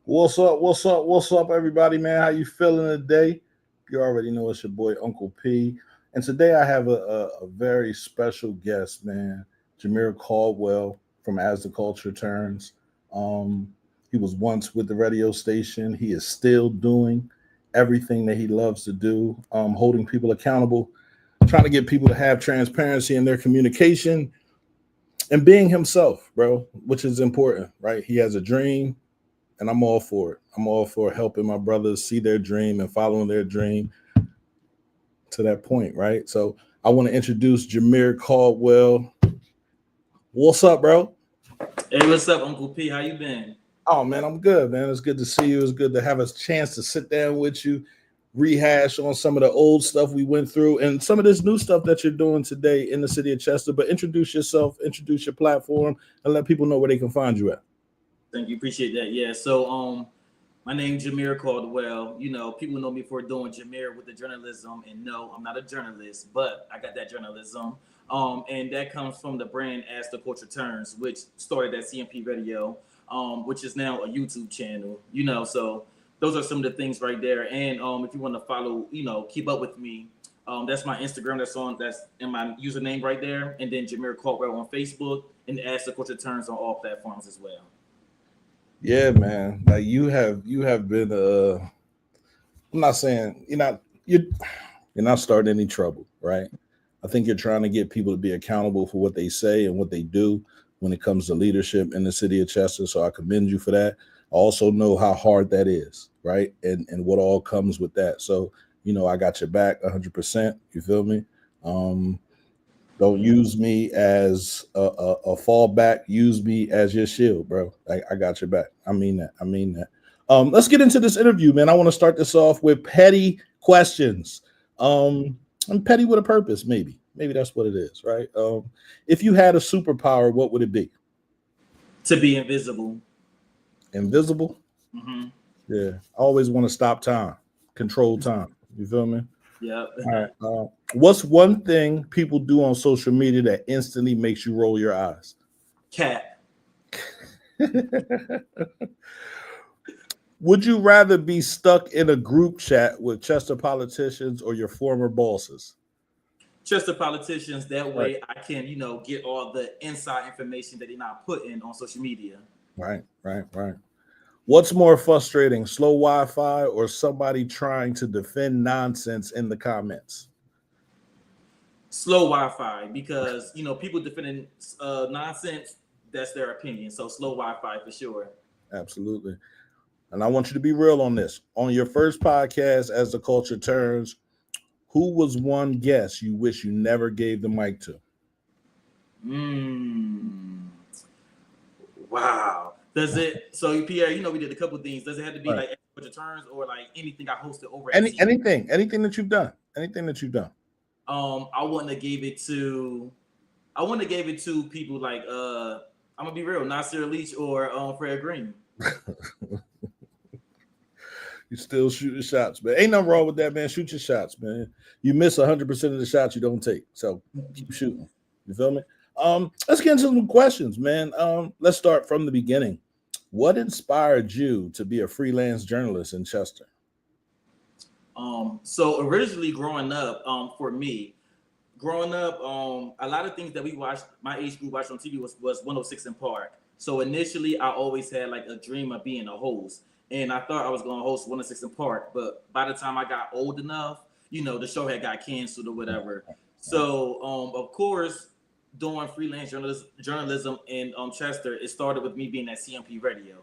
What's up? What's up? What's up, everybody, man? How you feeling today? You already know it's your boy Uncle P, and today I have a very special guest, man, Jermir Caldwell from As the Culture Turns. Um, he was once with the radio station. He is still doing everything that he loves to do, holding people accountable, trying to get people to have transparency in their communication, and being himself, bro, which is important, right? He has a dream and I'm all for it. I'm all for helping my brothers see their dream and following their dream to that point, right? So I want to introduce Jermir Caldwell. What's up, bro? Hey, what's up, Uncle P? How you been? Oh man, I'm good, man. It's good to see you. It's good to have a chance to sit down with you, rehash on some of the old stuff we went through and some of this new stuff that you're doing today in the city of Chester. But introduce yourself, introduce your platform, and let people know where they can find you at. Thank you, appreciate that. Yeah, my name Jermir Caldwell. People know me for doing Jermir with the journalism, and no, I'm not a journalist, but I got that journalism. And that comes from the brand As the Culture Turns, which started at CMP Radio, which is now a YouTube channel. So those are some of the things right there. And if you want to follow, keep up with me. That's my Instagram. That's in my username right there, and then Jermir Caldwell on Facebook, and As the Culture Turns on all platforms as well. Yeah, man. Like you have been I'm not saying you're not starting any trouble, right? I think you're trying to get people to be accountable for what they say and what they do when it comes to leadership in the city of Chester. So I commend you for that. I also know how hard that is, right? And what all comes with that. So, I got your back 100%. You feel me? Um, don't use me as a fallback. Use me as your shield, bro. I got your back. I mean that. I mean that. Let's get into this interview, man. I want to start this off with petty questions. I'm petty with a purpose, maybe. Maybe that's what it is, right? If you had a superpower, what would it be? To be invisible. Invisible? Hmm. Yeah. I always want to stop time, control time. You feel me? Yeah. All right. What's one thing people do on social media that instantly makes you roll your eyes? Cat. Would you rather be stuck in a group chat with Chester politicians or your former bosses? Trust the politicians. That Right, way, I can, get all the inside information that they're not putting on social media. right. What's more frustrating, slow Wi-Fi or somebody trying to defend nonsense in the comments? Slow Wi-Fi, because people defending nonsense. That's their opinion. So slow Wi-Fi for sure. Absolutely. And I want you to be real on this. On your first podcast, As the Culture Turns, who was one guest you wish you never gave the mic to? Mm. Wow. Does it? So Pierre, we did a couple of things. Does it have to be Right. like extra turns or like anything I hosted over at Any CM? anything that you've done. Anything that you've done. I wouldn't have gave it to. I wouldn't have gave it to people like I'm gonna be real, Nasir Leach or Fred Green. You still shooting shots, man. Ain't nothing wrong with that, man. Shoot your shots, man. You miss 100% of the shots you don't take. So keep shooting. You feel me? Let's get into some questions, man. Let's start from the beginning. What inspired you to be a freelance journalist in Chester? So originally growing up, for me, growing up, a lot of things that we watched, my age group watched on TV was 106 in Park. So initially, I always had like a dream of being a host, and I thought I was going to host 106 in Park. But by the time I got old enough, the show had got canceled or whatever. So of course, doing freelance journalism in Chester, it started with me being at CMP Radio.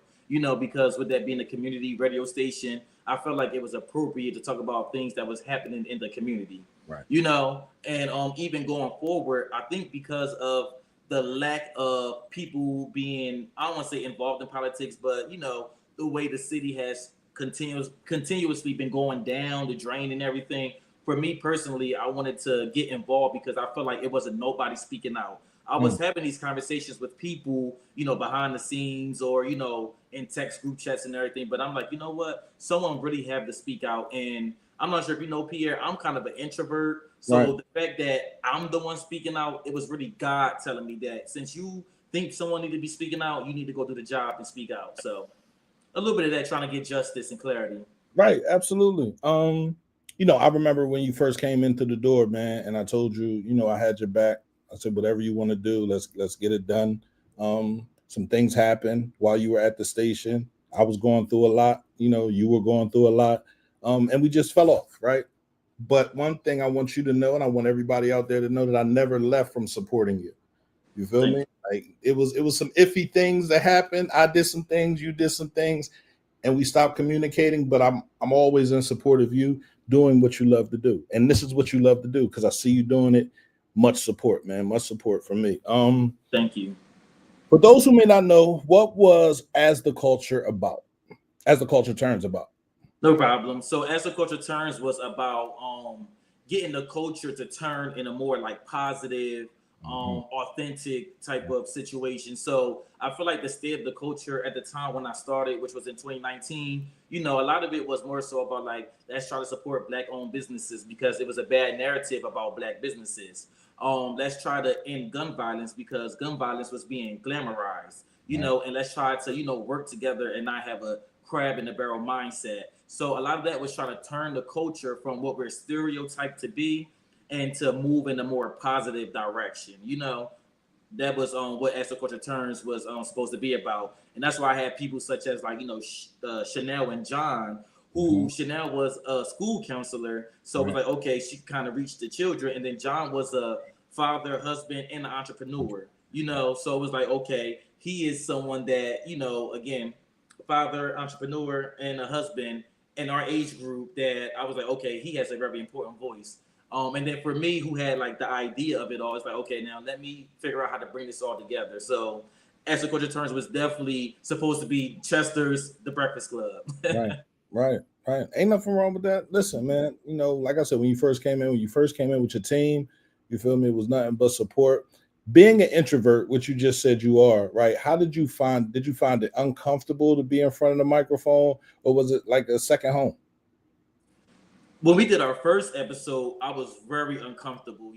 Because with that being a community radio station, I felt like it was appropriate to talk about things that was happening in the community. Right. And even going forward, I think because of the lack of people being, I don't want to say involved in politics, but the way the city has continuously been going down the drain and everything. For me personally, I wanted to get involved because I felt like it wasn't nobody speaking out. I was Mm, having these conversations with people, behind the scenes or, in text group chats and everything. But I'm like, you know what? Someone really have to speak out. And I'm not sure if you know, Pierre, I'm kind of an introvert. right. So the fact that I'm the one speaking out, it was really God telling me that since you think someone need to be speaking out, you need to go do the job and speak out. So a little bit of that, trying to get justice and clarity. Right, absolutely. I remember when you first came into the door, man, and I told you, I had your back. I said, whatever you want to do, let's get it done. Some things happened while you were at the station. I was going through a lot, you were going through a lot. And we just fell off, right? But one thing I want you to know, and I want everybody out there to know, that I never left from supporting you. You feel Thank me? Like it was some iffy things that happened. I did some things, you did some things, and we stopped communicating. But I'm always in support of you doing what you love to do, and this is what you love to do because I see you doing it. Much support, man. Much support from me. thank you. For those who may not know, what was As the Culture about? As the Culture Turns about? No problem. So as the culture turns was about getting the culture to turn in a more like positive, Mhm. authentic type of situation. So I feel like the state of the culture at the time when I started, which was in 2019, a lot of it was more so about like let's try to support black owned businesses because it was a bad narrative about black businesses. Let's try to end gun violence because gun violence was being glamorized, Right. and let's try to, work together and not have a crab in the barrel mindset. So a lot of that was trying to turn the culture from what we're stereotyped to be and to move in a more positive direction. That was what As the Culture Turns was supposed to be about. And that's why I had people such as like, Chanel and John, Mhm. who Chanel was a school counselor. So it was Right. like, okay, she kind of reached the children. And then John was a father, husband, and an entrepreneur, So it was like, okay, he is someone that, again, father, entrepreneur, and a husband in our age group that I was like, okay, he has a very important voice. And then for me, who had like the idea of it all, it's like, okay, now let me figure out how to bring this all together. So, As the Culture Turns was definitely supposed to be Chester's The Breakfast Club. Right, right, right. Ain't nothing wrong with that. Listen, man. Like I said, when you first came in with your team, you feel me? It was nothing but support. Being an introvert, which you just said you are, right? How did you find? Did you find it uncomfortable to be in front of the microphone, or was it like a second home? When we did our first episode, I was very uncomfortable,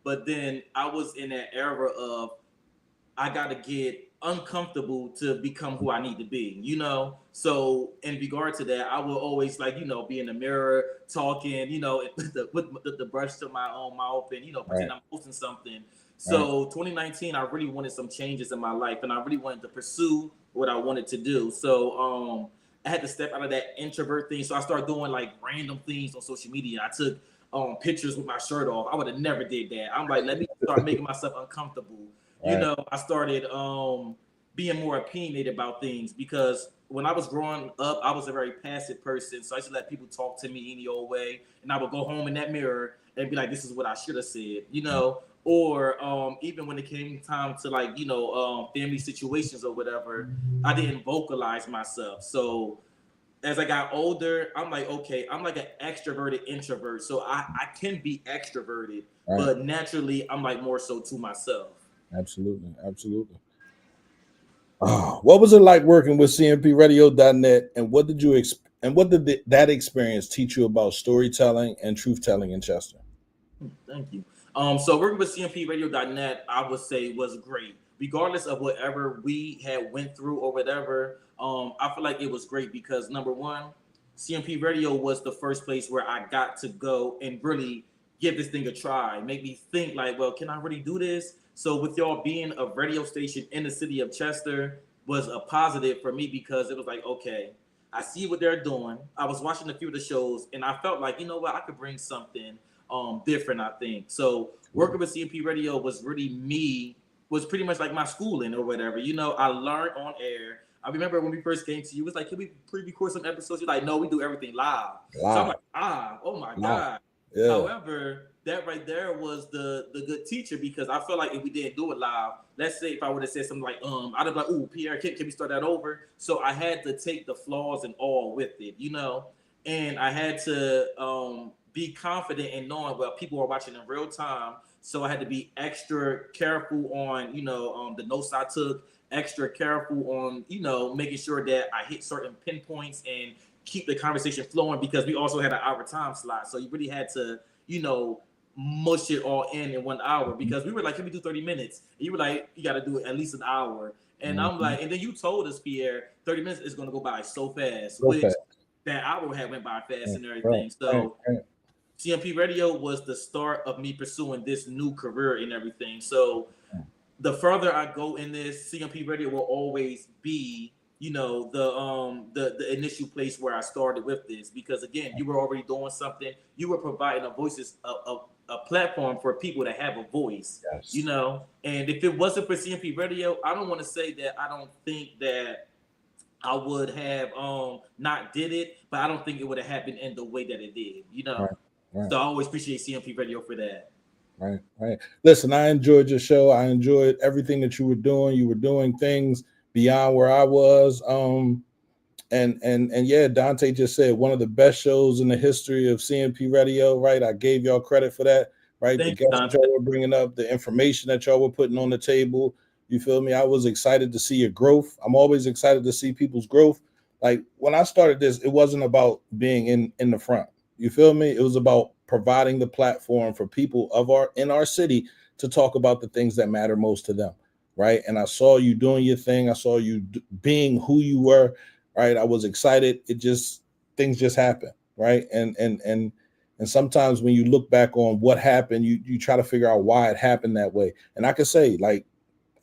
but then I was in that era of I got to get uncomfortable to become who I need to be, So in regard to that, I will always like, be in the mirror talking, with the brush to my own mouth and, pretend Right, I'm posting something. right. So 2019, I really wanted some changes in my life and I really wanted to pursue what I wanted to do. So, I had to step out of that introvert thing. So I started doing like random things on social media. I took pictures with my shirt off. I would have never did that. I'm like, let me start making myself uncomfortable. Right, I started being more opinionated about things because when I was growing up, I was a very passive person. So I used to let people talk to me any old way. And I would go home in that mirror and be like, this is what I should have said, Or even when it came time to like, family situations or whatever, I didn't vocalize myself. So as I got older, I'm like, okay, I'm like an extroverted introvert. So I can be extroverted, right. but naturally I'm like more so to myself. Absolutely, absolutely. What was it like working with CMPRadio.net, and that experience teach you about storytelling and truth telling in Chester? Thank you. So working with CMPRadio.net, I would say was great. Regardless of whatever we had went through or whatever, I feel like it was great because number one, CMP Radio was the first place where I got to go and really give this thing a try. Make me think like, well, can I really do this? So with y'all being a radio station in the city of Chester was a positive for me because it was like, okay, I see what they're doing. I was watching a few of the shows and I felt like, you know what, I could bring something different, I think. So working with CMP Radio was really was pretty much like my schooling or whatever. I learned on air. I remember when we first came to you, it was like, can we pre-record some episodes? You're like, no, we do everything live. So I'm Live, like, oh my live. God. Yeah, However, that right there was the good teacher because I felt like if we didn't do it live, let's say if I would have said something like, I'd have been like, ooh, Pierre, can we start that over? So I had to take the flaws and all with it. And I had to be confident in knowing well people are watching in real time. So I had to be extra careful on the notes I took, extra careful on making sure that I hit certain pinpoints and keep the conversation flowing because we also had an hour time slot. So you really had to mush it all in 1 hour because we were like, can we do 30 minutes? And you were like, you got to do it at least an hour. And I'm like, and then you told us, Pierre, 30 minutes is going to go by so fast, Real which fast. that hour had went by fast Right, and right, everything. right, So right. CMP Radio was the start of me pursuing this new career and everything. So the further I go in this, CMP Radio will always be, the initial place where I started with this, because again, you were already doing something. You were providing a platform for people to have a voice, Yes. And if it wasn't for CMP Radio, I don't want to say that I don't think that I would have not did it, but I don't think it would have happened in the way that it did. Right, right. So I always appreciate CMP Radio for that. Right, right. Listen, I enjoyed your show. I enjoyed everything that you were doing. You were doing things beyond where I was. And yeah, Dante just said one of the best shows in the history of CMP Radio. Right, I gave y'all credit for that. Right, the Thank you, guests that Dante. y'all were bringing up, the information that y'all were putting on the table. You feel me? I was excited to see your growth. I'm always excited to see people's growth. Like when I started this, it wasn't about being in the front. You feel me? It was about providing the platform for people of our in our city to talk about the things that matter most to them, right? And I saw you doing your thing. I saw you being who you were, right? I was excited. It just things just happen, right? And sometimes when you look back on what happened, you try to figure out why it happened that way. And I can say, like,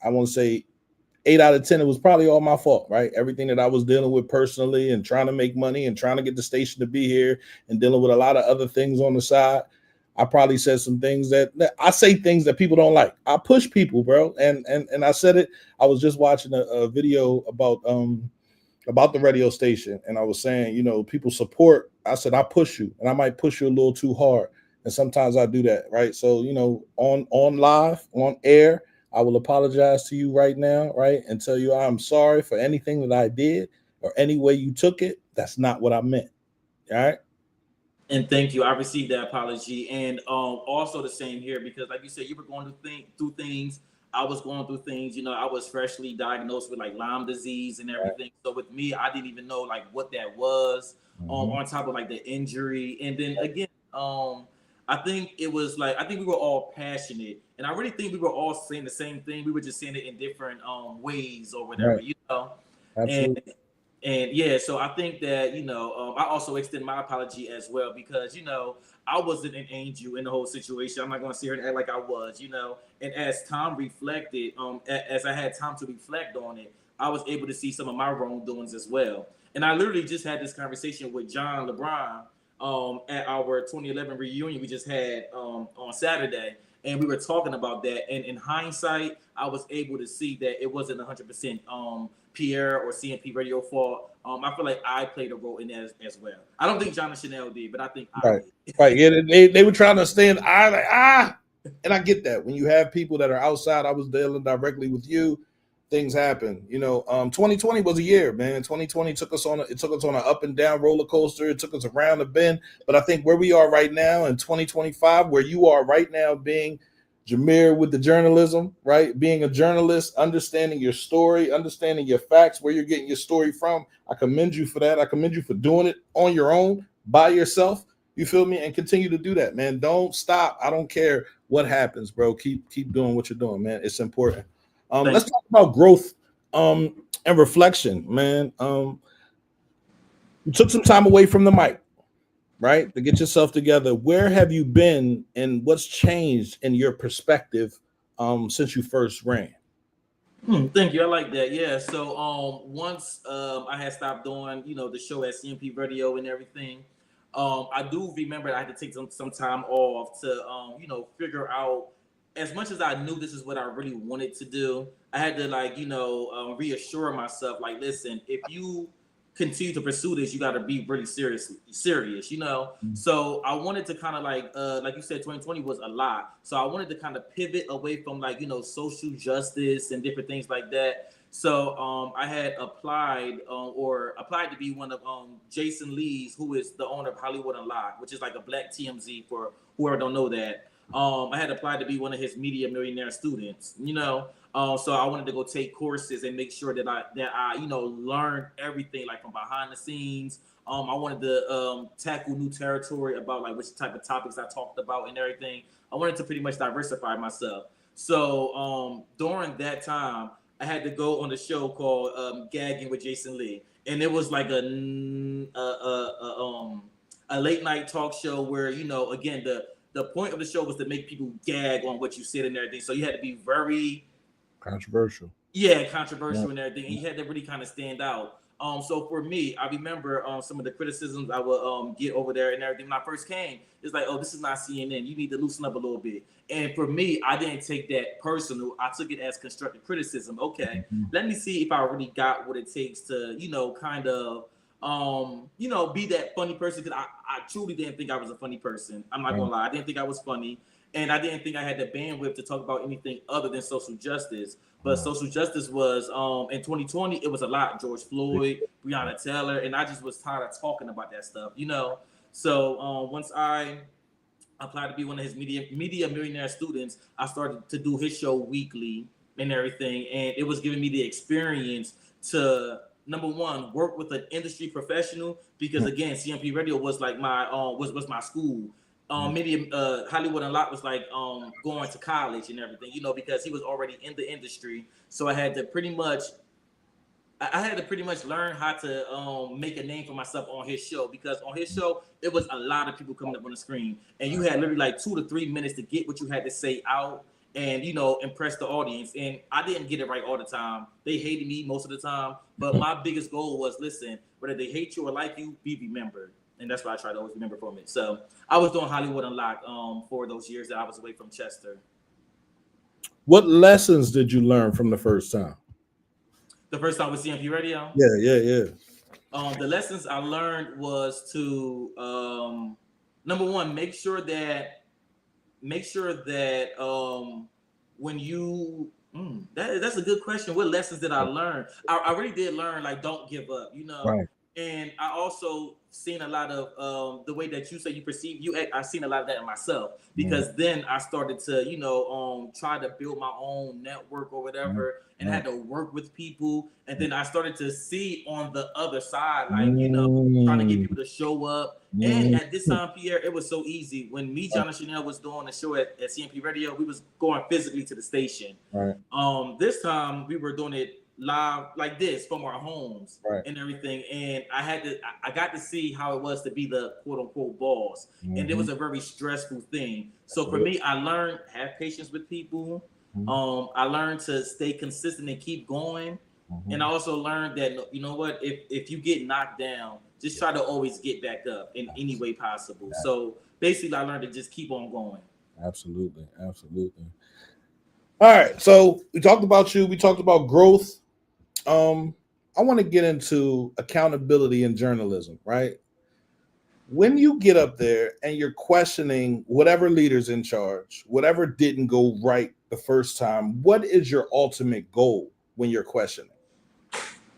I want to say 8 out of 10, it was probably all my fault, right? Everything that I was dealing with personally and trying to make money and trying to get the station to be here and dealing with a lot of other things on the side. I probably said some things that I say things that people don't like. I push people, bro. And I said it. I was just watching a video about the radio station, and I was saying, people support. I said I push you, and I might push you a little too hard, and sometimes I do that, right? So on live, on air, I will apologize to you right now, right, and tell you I'm sorry for anything that I did or any way you took it. That's not what I meant. All right. And thank you. I received that apology, and also the same here, because, like you said, you were going through things. I was going through things. I was freshly diagnosed with like Lyme disease and Right. everything. So with me, I didn't even know like what that was. Mm-hmm. On top of like the injury, and then again, I think it was like I think we were all passionate, and I really think we were all saying the same thing. We were just saying it in different ways or Right. whatever. And Absolutely. and yeah, so I think that I also extend my apology as well, because I wasn't an angel in the whole situation. I'm not going to sit here and act like I was. And as time reflected, as I had time to reflect on it, I was able to see some of my wrongdoings as well. And I literally just had this conversation with John LeBron at our 2011 reunion we just had on Saturday, and we were talking about that. And in hindsight, I was able to see that it wasn't 100% Pierre or CMP Radio fault. I feel like I played a role in that as well. I don't think John and Chanel did, but I think I Right. did. Right. Yeah, they were trying to stand I like and I get that. When you have people that are outside, I was dealing directly with you, things happen. 2020 was a year, man. 2020 took us on an up and down roller coaster. It took us around the bend. But I think where we are right now in 2025, where you are right now being Jermir with the journalism, right? Being a journalist, understanding your story, understanding your facts, where you're getting your story from. I commend you for that. I commend you for doing it on your own, by yourself. You feel me? And continue to do that, man. Don't stop. I don't care what happens, bro. Keep doing what you're doing, man. It's important. Thank Let's you. talk about growth and reflection, man. You took some time away from the mic, right, to get yourself together. Where have you been, and what's changed in your perspective since you first ran? Thank you. I like that. Yeah. So once I had stopped doing the show at CMP Radio and everything, I do remember I had to take some time off to figure out, as much as I knew this is what I really wanted to do. I had to like reassure myself, like, listen, if you continue to pursue this, you got to be really serious. So I wanted to kind of like you said, 2020 was a lot. So I wanted to kind of pivot away from like social justice and different things like that. So I had applied to be one of Jason Lee's, who is the owner of Hollywood Unlocked, which is like a black TMZ for whoever don't know that. I had applied to be one of his media millionaire students. So I wanted to go take courses and make sure that I learned everything like from behind the scenes. I wanted to tackle new territory about like which type of topics I talked about and everything. I wanted to pretty much diversify myself. So during that time, I had to go on a show called Gagging with Jason Lee, and it was like a late night talk show where, you know, again, the point of the show was to make people gag on what you said and everything. So you had to be very, Controversial. yeah, Yeah. controversial and everything. And you had to really kind of stand out. So for me, I remember some of the criticisms I would get over there and everything when I first came. It's like, oh, this is not CNN. You need to loosen up a little bit. And for me, I didn't take that personal. I took it as constructive criticism. Okay, Mhm. let me see if I really got what it takes to, you know, kind of you know, be that funny person. Because I truly didn't think I was a funny person. I'm not Right. gonna lie. I didn't think I was funny. And I didn't think I had the bandwidth to talk about anything other than social justice. But Yeah. social justice was in 2020, it was a lot. George Big- Floyd, Breonna Taylor, and I just was tired of talking about that stuff, you know. So once I applied to be one of his media millionaire students, I started to do his show weekly and everything, and it was giving me the experience to, number one, work with an industry professional, because again, CMP Radio was like my was my school. Yeah. Media Hollywood Unlocked was like going to college and everything, you know, because he was already in the industry. So I had to pretty much learn how to make a name for myself on his show, because on his show it was a lot of people coming up on the screen, and you had literally like 2 to 3 minutes to get what you had to say out and, you know, impress the audience. And I didn't get it right all the time. They hated me most of the time, but my biggest goal was, listen, whether they hate you or like you, be remembered. And that's what I try to always remember from it. So I was doing Hollywood Unlocked for those years that I was away from Chester. What lessons did you learn from the first time? The first time with CMP Radio, Yeah, yeah, yeah. the lessons I learned was to number one, make sure that when you that's a good question. What lessons did I learn? I really did learn, like, don't give up, you know. Right. And I also seen a lot of the way that you say you perceive you act. I seen a lot of that in myself, Yeah. because then I started to, you know, try to build my own network or Yeah. whatever, and I Yeah. had to work with people. And then I started to see on the other side, like, you know, trying to get Mm. people to show up. And Mm. at this time, Pierre, it was so easy. When me, John, and Chanel was doing the show at CMP Radio, we was going physically to the station. Right. This time we were doing it live like this from our homes Right. and everything. And I got to see how it was to be the quote unquote boss. And it Mhm. was a very stressful thing. So for Yeah. me, I learned have patience with people. Mhm. I learned to stay consistent and keep going. And I Mhm. also learned that, you know what, if you get knocked down, just try to always get back up in any way possible. So basically, I learned to just keep on going. Absolutely. Absolutely. All right. So we talked about you. We talked about growth. I want to get into accountability in journalism, right? When you get up there and you're questioning whatever leader's in charge, whatever didn't go right the first time, what is your ultimate goal when you're questioning?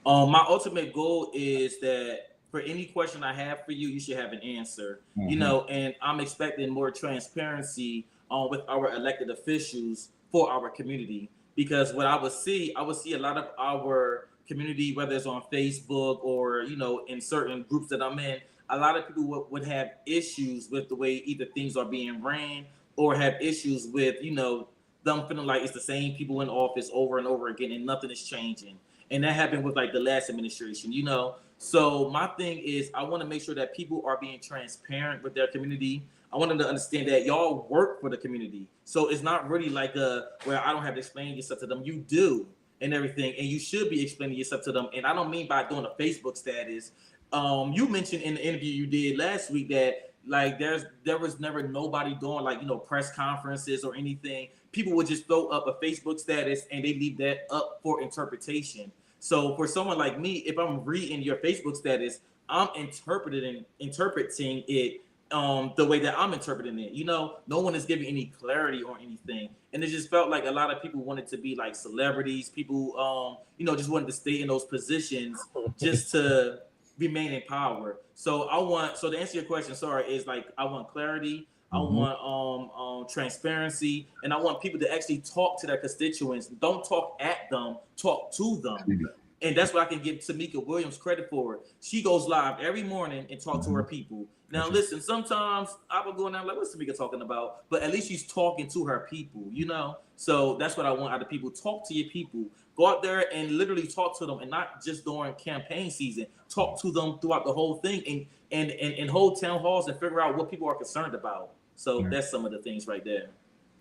My ultimate goal is that for any question I have for you, you should have an answer. You Mhm. know, and I'm expecting more transparency with our elected officials for our community, because what I would see a lot of our community, whether it's on Facebook or, you know, in certain groups that I'm in, a lot of people would have issues with the way either things are being ran, or have issues with, you know, them feeling like it's the same people in office over and over again and nothing is changing. And that happened with like the last administration, you know. So my thing is, I want to make sure that people are being transparent with their community. I want them to understand that y'all work for the community, so it's not really like where I don't have to explain yourself to them. You do and everything, and you should be explaining yourself to them. And I don't mean by doing a Facebook status. You mentioned in the interview you did last week that like there was never nobody doing, like, you know, press conferences or anything. People would just throw up a Facebook status and they leave that up for interpretation. So for someone like me, if I'm reading your Facebook status, I'm interpreting it the way that I'm interpreting it. You know, no one is giving any clarity or anything. And it just felt like a lot of people wanted to be like celebrities. People you know, just wanted to stay in those positions just to remain in power. So to answer your question, sorry, is like I want clarity. I Mhm. want transparency, and I want people to actually talk to their constituents. Don't talk at them, talk to them. And that's what I can give Tamika Williams credit for. She goes live every morning and talk to her people. Now, listen, sometimes I will go in there like, what's Tamika talking about? But at least she's talking to her people, you know? So that's what I want out of people. Talk to your people. Go out there and literally talk to them, and not just during campaign season. Talk to them throughout the whole thing, and hold town halls and figure out what people are concerned about. So that's some of the things right there.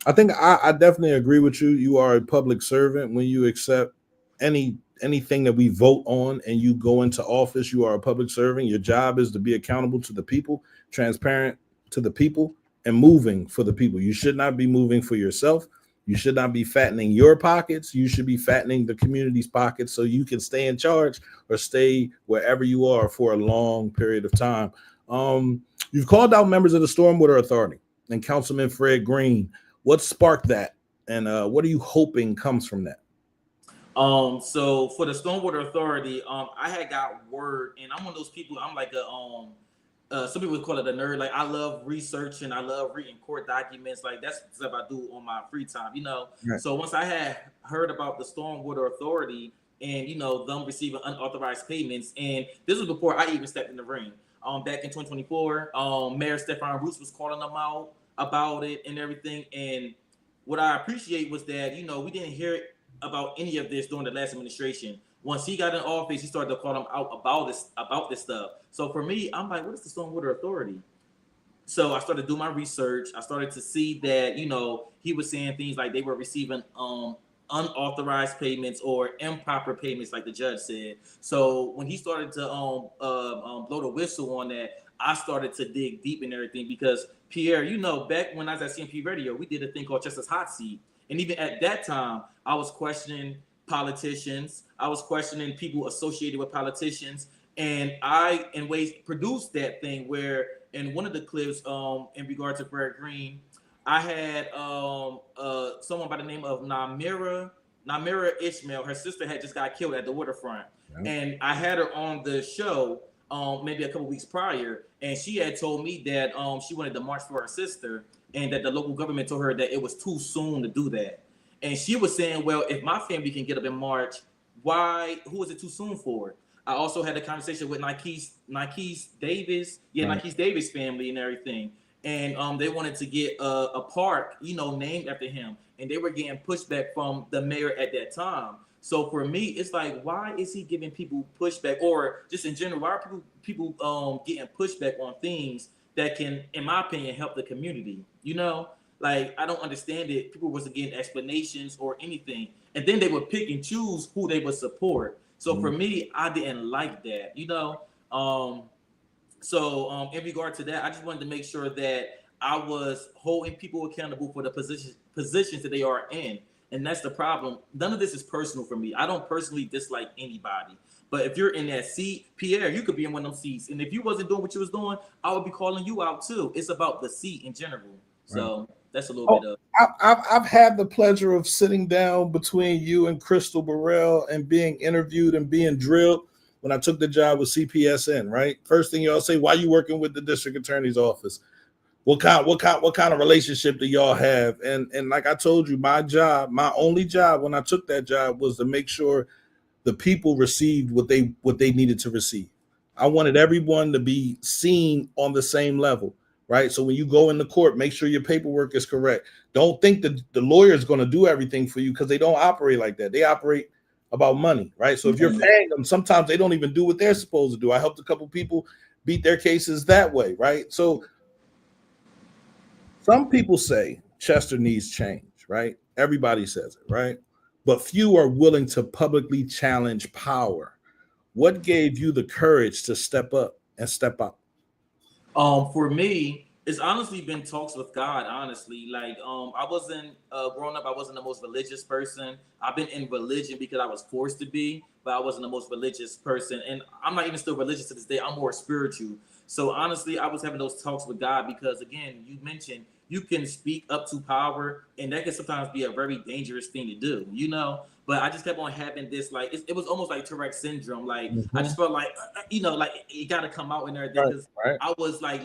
I think I definitely agree with you. You are a public servant when you accept anything that we vote on and you go into office. You are a public servant. Your job is to be accountable to the people, transparent to the people, and moving for the people. You should not be moving for yourself. You should not be fattening your pockets. You should be fattening the community's pockets so you can stay in charge or stay wherever you are for a long period of time. You've called out members of the Stormwater Authority and Councilman Fred Green. What sparked that, and what are you hoping comes from that? So for the Stormwater Authority, I had got word, and I'm one of those people. I'm like some people would call it a nerd. Like, I love researching, I love reading court documents. Like, that's stuff I do on my free time, you know. Right. So once I had heard about the Stormwater Authority and, you know, them receiving unauthorized payments, and this was before I even stepped in the ring. Back in 2024, Mayor Stephon Roos was calling them out about it and everything. And what I appreciate was that, you know, we didn't hear about any of this during the last administration. Once he got in office, he started to call them out about this stuff. So for me, I'm like, what is the Stormwater Authority? So I started doing my research. I started to see that, you know, he was saying things like they were receiving unauthorized payments or improper payments, like the judge said. So when he started to blow the whistle on that, I started to dig deep in everything, because Pierre, you know, back when I was at CMP Radio, we did a thing called Justice Hot Seat. And even at that time, I was questioning politicians. I was questioning people associated with politicians. And I, in ways, produced that thing where in one of the clips, in regard to Fred Green, I had someone by the name of Namira Ishmael. Her sister had just got killed at the waterfront. Yeah. And I had her on the show maybe a couple weeks prior. And she had told me that she wanted to march for her sister, and that the local government told her that it was too soon to do that. And she was saying, well, if my family can get up in March, who is it too soon for? I also had a conversation with Nikes Davis, right. Nikes Davis family and everything. And they wanted to get a park, you know, named after him. And they were getting pushback from the mayor at that time. So for me, it's like, why is he giving people pushback? Or just in general, why are people getting pushback on things that can, in my opinion, help the community? You know, like, I don't understand it. People wasn't getting explanations or anything. And then they would pick and choose who they would support. So for me, I didn't like that, you know? So in regard to that, I just wanted to make sure that I was holding people accountable for the positions that they are in. And that's the problem. None of this is personal for me. I don't personally dislike anybody. But if you're in that seat, Pierre, you could be in one of them seats. And if you wasn't doing what you was doing, I would be calling you out too. It's about the seat in general. So that's a little bit of. I've had the pleasure of sitting down between you and Crystal Burrell and being interviewed and being drilled when I took the job with CPSN. Right, first thing y'all say, why you working with the district attorney's office? What kind of relationship do y'all have? And like I told you, my only job when I took that job was to make sure the people received what they needed to receive. I wanted everyone to be seen on the same level, right? So when you go into court, make sure your paperwork is correct. Don't think that the lawyer is going to do everything for you, because they don't operate like that. They operate about money, right? So if you're paying them, sometimes they don't even do what they're supposed to do. I helped a couple people beat their cases that way, right? So some people say Chester needs change, right? Everybody says it, right? But few are willing to publicly challenge power. What gave you the courage to step up and step out? For me, it's honestly been talks with God. Honestly, like I wasn't growing up. I wasn't the most religious person. I've been in religion because I was forced to be, but I wasn't the most religious person. And I'm not even still religious to this day. I'm more spiritual. So honestly, I was having those talks with God because, again, you mentioned you can speak up to power, and that can sometimes be a very dangerous thing to do, you know? But I just kept on having this, like, it was almost like Tourette syndrome. Like, I just felt like, you know, like it got to come out and everything, because I was like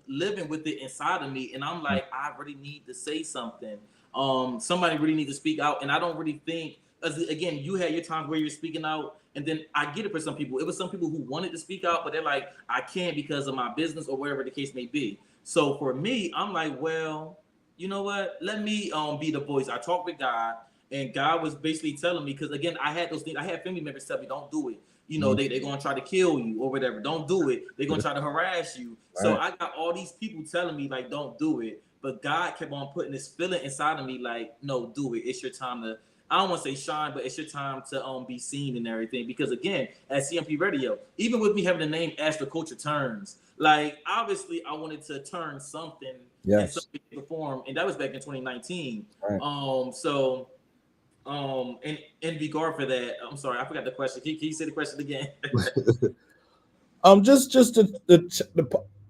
living with it inside of me. And I'm like, I really need to say something. Somebody really need to speak out. And I don't really think again, you had your times where you're speaking out, and then I get it for some people. It was some people who wanted to speak out, but they're like, I can't because of my business or whatever the case may be. So for me, I'm like, well, you know what? Let me be the voice. I talked with God, and God was basically telling me, because again, I had those things. I had family members tell me, don't do it. You know, they're gonna try to kill you or whatever. Don't do it. They're gonna try to harass you. So I got all these people telling me like, don't do it. But God kept on putting this feeling inside of me, like, no, do it. It's your time to, I don't want to say shine, but it's your time to be seen and everything. Because again, at CMP Radio, even with me having the name As the Culture Turns, like obviously I wanted to turn something in some form, and that was back in 2019. So in regard for that, I'm sorry, I forgot the question. Can you say the question again? Just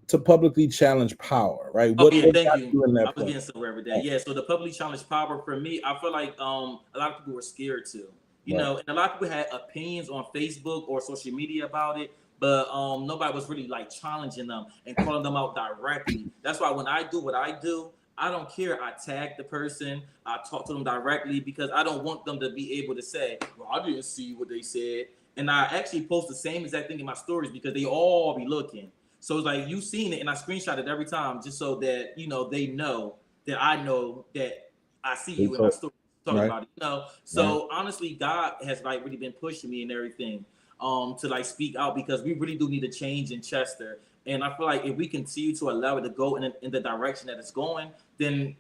to publicly challenge power, right? Thank you. I was point? getting somewhere with that. Yeah, so the publicly challenge power for me, I feel like a lot of people were scared to, you know, and a lot of people had opinions on Facebook or social media about it, but nobody was really like challenging them and calling them out directly. That's why when I do what I do, I don't care. I tag the person, I talk to them directly, because I don't want them to be able to say, well, I didn't see what they said. And I actually post the same exact thing in my stories because they all be looking. So it's like, you seen it, and I screenshot it every time just so that, you know, they know that I know that I see you in my story talking about it. You know? So honestly, God has like really been pushing me and everything to like speak out, because we really do need a change in Chester. And I feel like if we continue to allow it to go in the direction that it's going, then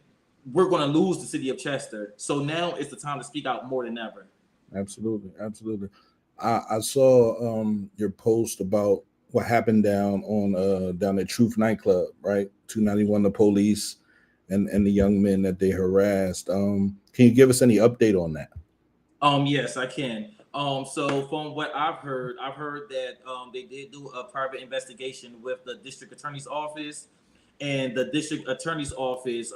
we're going to lose the city of Chester. So now it's the time to speak out more than ever. Absolutely. I saw your post about what happened down at Truth nightclub, right? 291, the police and the young men that they harassed. Can you give us any update on that? Yes, I can. So from what I've heard that they did do a private investigation with the district attorney's office, and the district attorney's office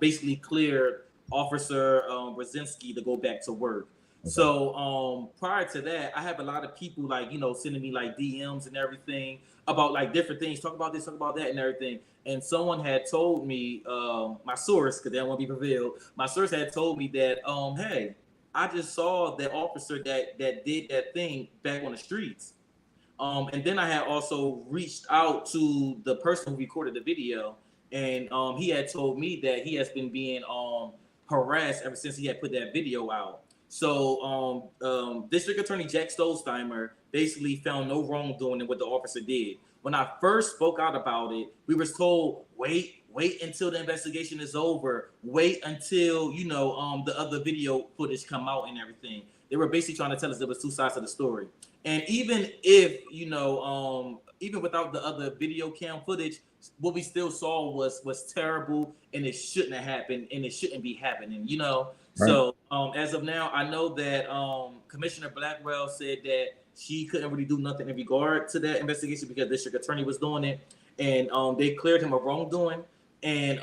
basically cleared Officer Brzezinski to go back to work. Okay. So prior to that, I have a lot of people like, you know, sending me like DMs and everything about like different things, talk about this, talk about that, and everything. And someone had told me, my source, because they don't want to be revealed, my source had told me that, hey, I just saw that officer that did that thing back on the streets. And then I had also reached out to the person who recorded the video, and he had told me that he has been being harassed ever since he had put that video out. So District Attorney Jack Stolzheimer basically found no wrongdoing in what the officer did. When I first spoke out about it, we were told, wait until the investigation is over. Wait until, you know, the other video footage come out and everything. They were basically trying to tell us there was two sides of the story. And even if, you know, even without the other video cam footage, what we still saw was terrible, and it shouldn't have happened, and it shouldn't be happening, you know. Right. So as of now, I know that Commissioner Blackwell said that she couldn't really do nothing in regard to that investigation because the district attorney was doing it, and they cleared him of wrongdoing. And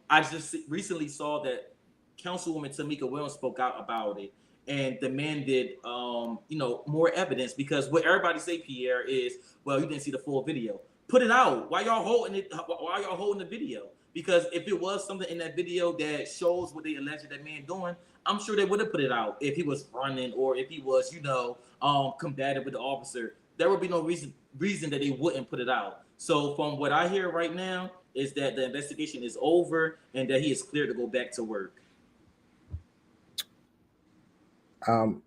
I just recently saw that Councilwoman Tamika Williams spoke out about it and demanded, you know, more evidence, because what everybody say, Pierre, is, well, you didn't see the full video. Put it out. Why y'all holding it? Why y'all holding the video? Because if it was something in that video that shows what they alleged that man doing, I'm sure they would have put it out. If he was running or if he was, you know, combative with the officer, there would be no reason that they wouldn't put it out. So from what I hear right now is that the investigation is over and that he is cleared to go back to work. I'm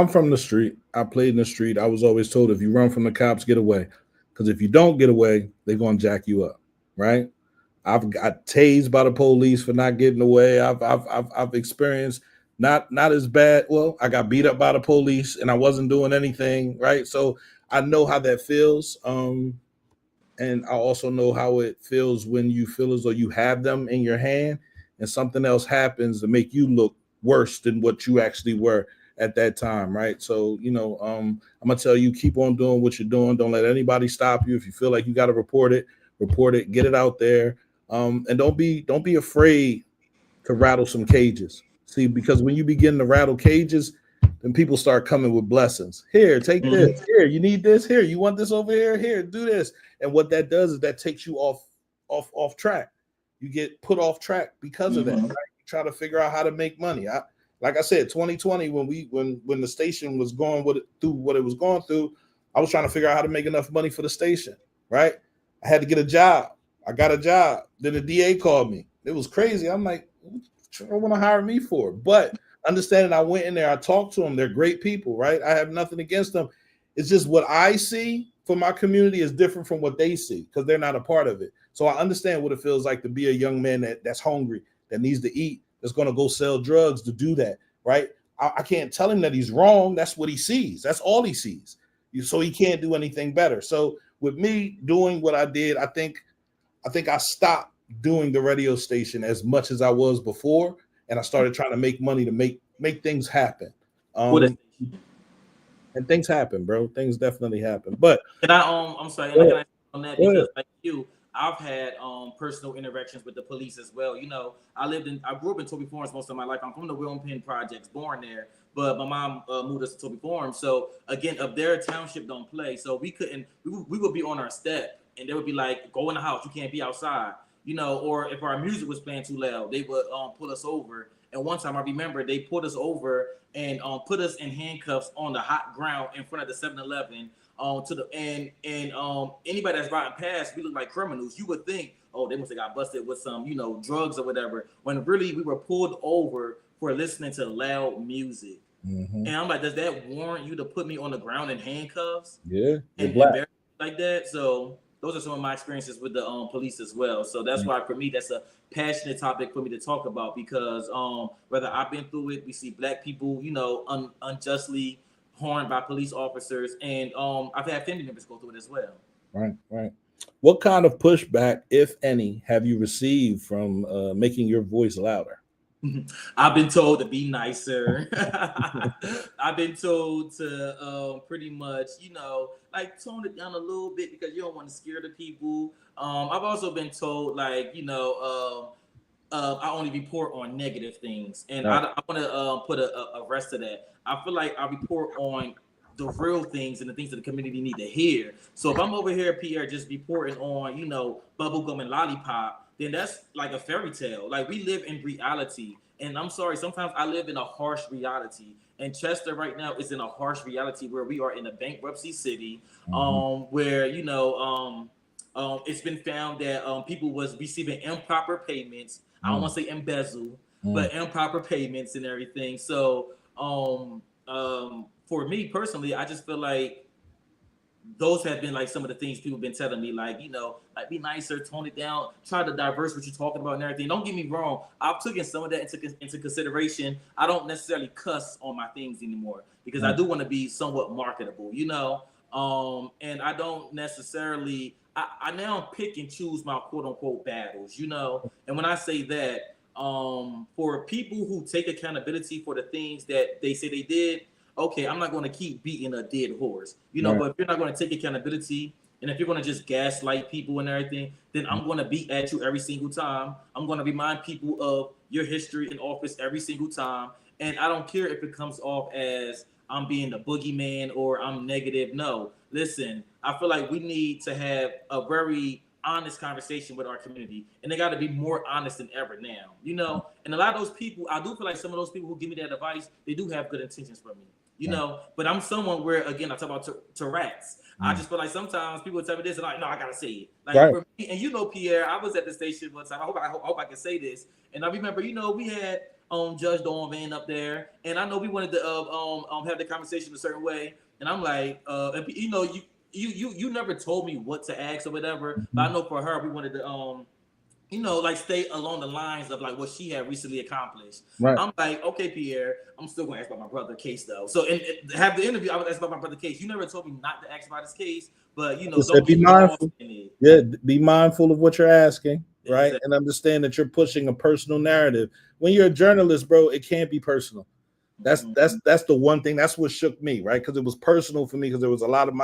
from the street. I played in the street. I was always told, if you run from the cops, get away. Because if you don't get away, they're going to jack you up, right? I've got tased by the police for not getting away. I've experienced not as bad. Well, I got beat up by the police and I wasn't doing anything, right? So I know how that feels. And I also know how it feels when you feel as though you have them in your hand and something else happens to make you look worse than what you actually were at that time, right? So, you know, I'm gonna tell you, keep on doing what you're doing. Don't let anybody stop you. If you feel like you got to report it, get it out there. And don't be afraid to rattle some cages. See, because when you begin to rattle cages, then people start coming with blessings. Here, take this. Here, you need this. Here, you want this over here. Here, do this. And what that does is that takes you off track. You get put off track because of that. Right? You try to figure out how to make money. like I said, 2020, when the station was going through what it was going through, I was trying to figure out how to make enough money for the station, right? I had to get a job. I got a job. Then the DA called me. It was crazy. I'm like, what you want to hire me for? But understanding, I went in there, I talked to them. They're great people, right? I have nothing against them. It's just what I see for my community is different from what they see because they're not a part of it. So I understand what it feels like to be a young man that's hungry, that needs to eat, that's going to go sell drugs to do that, right? I can't tell him that he's wrong. That's what he sees. That's all he sees. So he can't do anything better. So with me doing what I did, I think I stopped doing the radio station as much as I was before, and I started trying to make money to make things happen. And things happen, bro. Things definitely happen. But and I'm sorry, and I can on that because like you, I've had personal interactions with the police as well. You know, I grew up in Toby Forest most of my life. I'm from the William Penn Projects, born there, but my mom moved us to Toby Forest. So again, up there, township don't play. So we would be on our step, and they would be like, "Go in the house. You can't be outside." You know, or if our music was playing too loud, they would pull us over. And one time I remember they pulled us over and put us in handcuffs on the hot ground in front of the 7-Eleven. Anybody that's riding past, we look like criminals. You would think, oh, they must have got busted with some, drugs or whatever. When really we were pulled over for listening to loud music. Mm-hmm. And I'm like, does that warrant you to put me on the ground in handcuffs? Yeah, and like that. So those are some of my experiences with the police as well. So that's why for me that's a passionate topic for me to talk about because whether I've been through it, we see Black people, unjustly harmed by police officers, and I've had family members go through it as well. Right. What kind of pushback, if any, have you received from making your voice louder? I've been told to be nicer. I've been told to pretty much, like tone it down a little bit because you don't want to scare the people. I've also been told like, I only report on negative things, and right. I want to put a rest to that. I feel like I report on the real things and the things that the community need to hear. So if I'm over here, Pierre, just reporting on, bubblegum and lollipop, then that's like a fairy tale. Like we live in reality. And I'm sorry, sometimes I live in a harsh reality. And Chester right now is in a harsh reality where we are in a bankruptcy city, where, it's been found that people was receiving improper payments. I don't want to say embezzle, but improper payments and everything. So for me personally, I just feel like those have been like some of the things people have been telling me, like, like be nicer, tone it down, try to diverse what you're talking about and everything. Don't get me wrong. I've taken some of that into consideration. I don't necessarily cuss on my things anymore because I do want to be somewhat marketable, and I don't necessarily, I now pick and choose my quote unquote battles, and when I say that, for people who take accountability for the things that they say they did, okay, I'm not going to keep beating a dead horse, right. But if you're not going to take accountability and if you're going to just gaslight people and everything, then I'm going to beat at you every single time. I'm going to remind people of your history in office every single time. And I don't care if it comes off as I'm being the boogeyman or I'm negative. No, listen, I feel like we need to have a very honest conversation with our community, and they got to be more honest than ever now, and a lot of those people, I do feel like some of those people who give me that advice, they do have good intentions for me, but I'm someone where, again, I talk about Tourette's. I just feel like sometimes people tell me this and I'm like, no, I gotta say it. Like right. For me, and Pierre, I was at the station one time. I hope I can say this. And I remember, we had Judge Dawn Van up there, and I know we wanted to have the conversation a certain way, and I'm like, you never told me what to ask or whatever, but I know for her we wanted to like stay along the lines of like what she had recently accomplished. Right. I'm like, okay, Pierre, I'm still gonna ask about my brother case though. So and have the interview, I would ask about my brother case. You never told me not to ask about his case, but don't be mindful. Yeah, be mindful of what you're asking, right? Exactly. And understand that you're pushing a personal narrative. When you're a journalist, bro, it can't be personal. That's the one thing. That's what shook me, right? Because it was personal for me because there was a lot of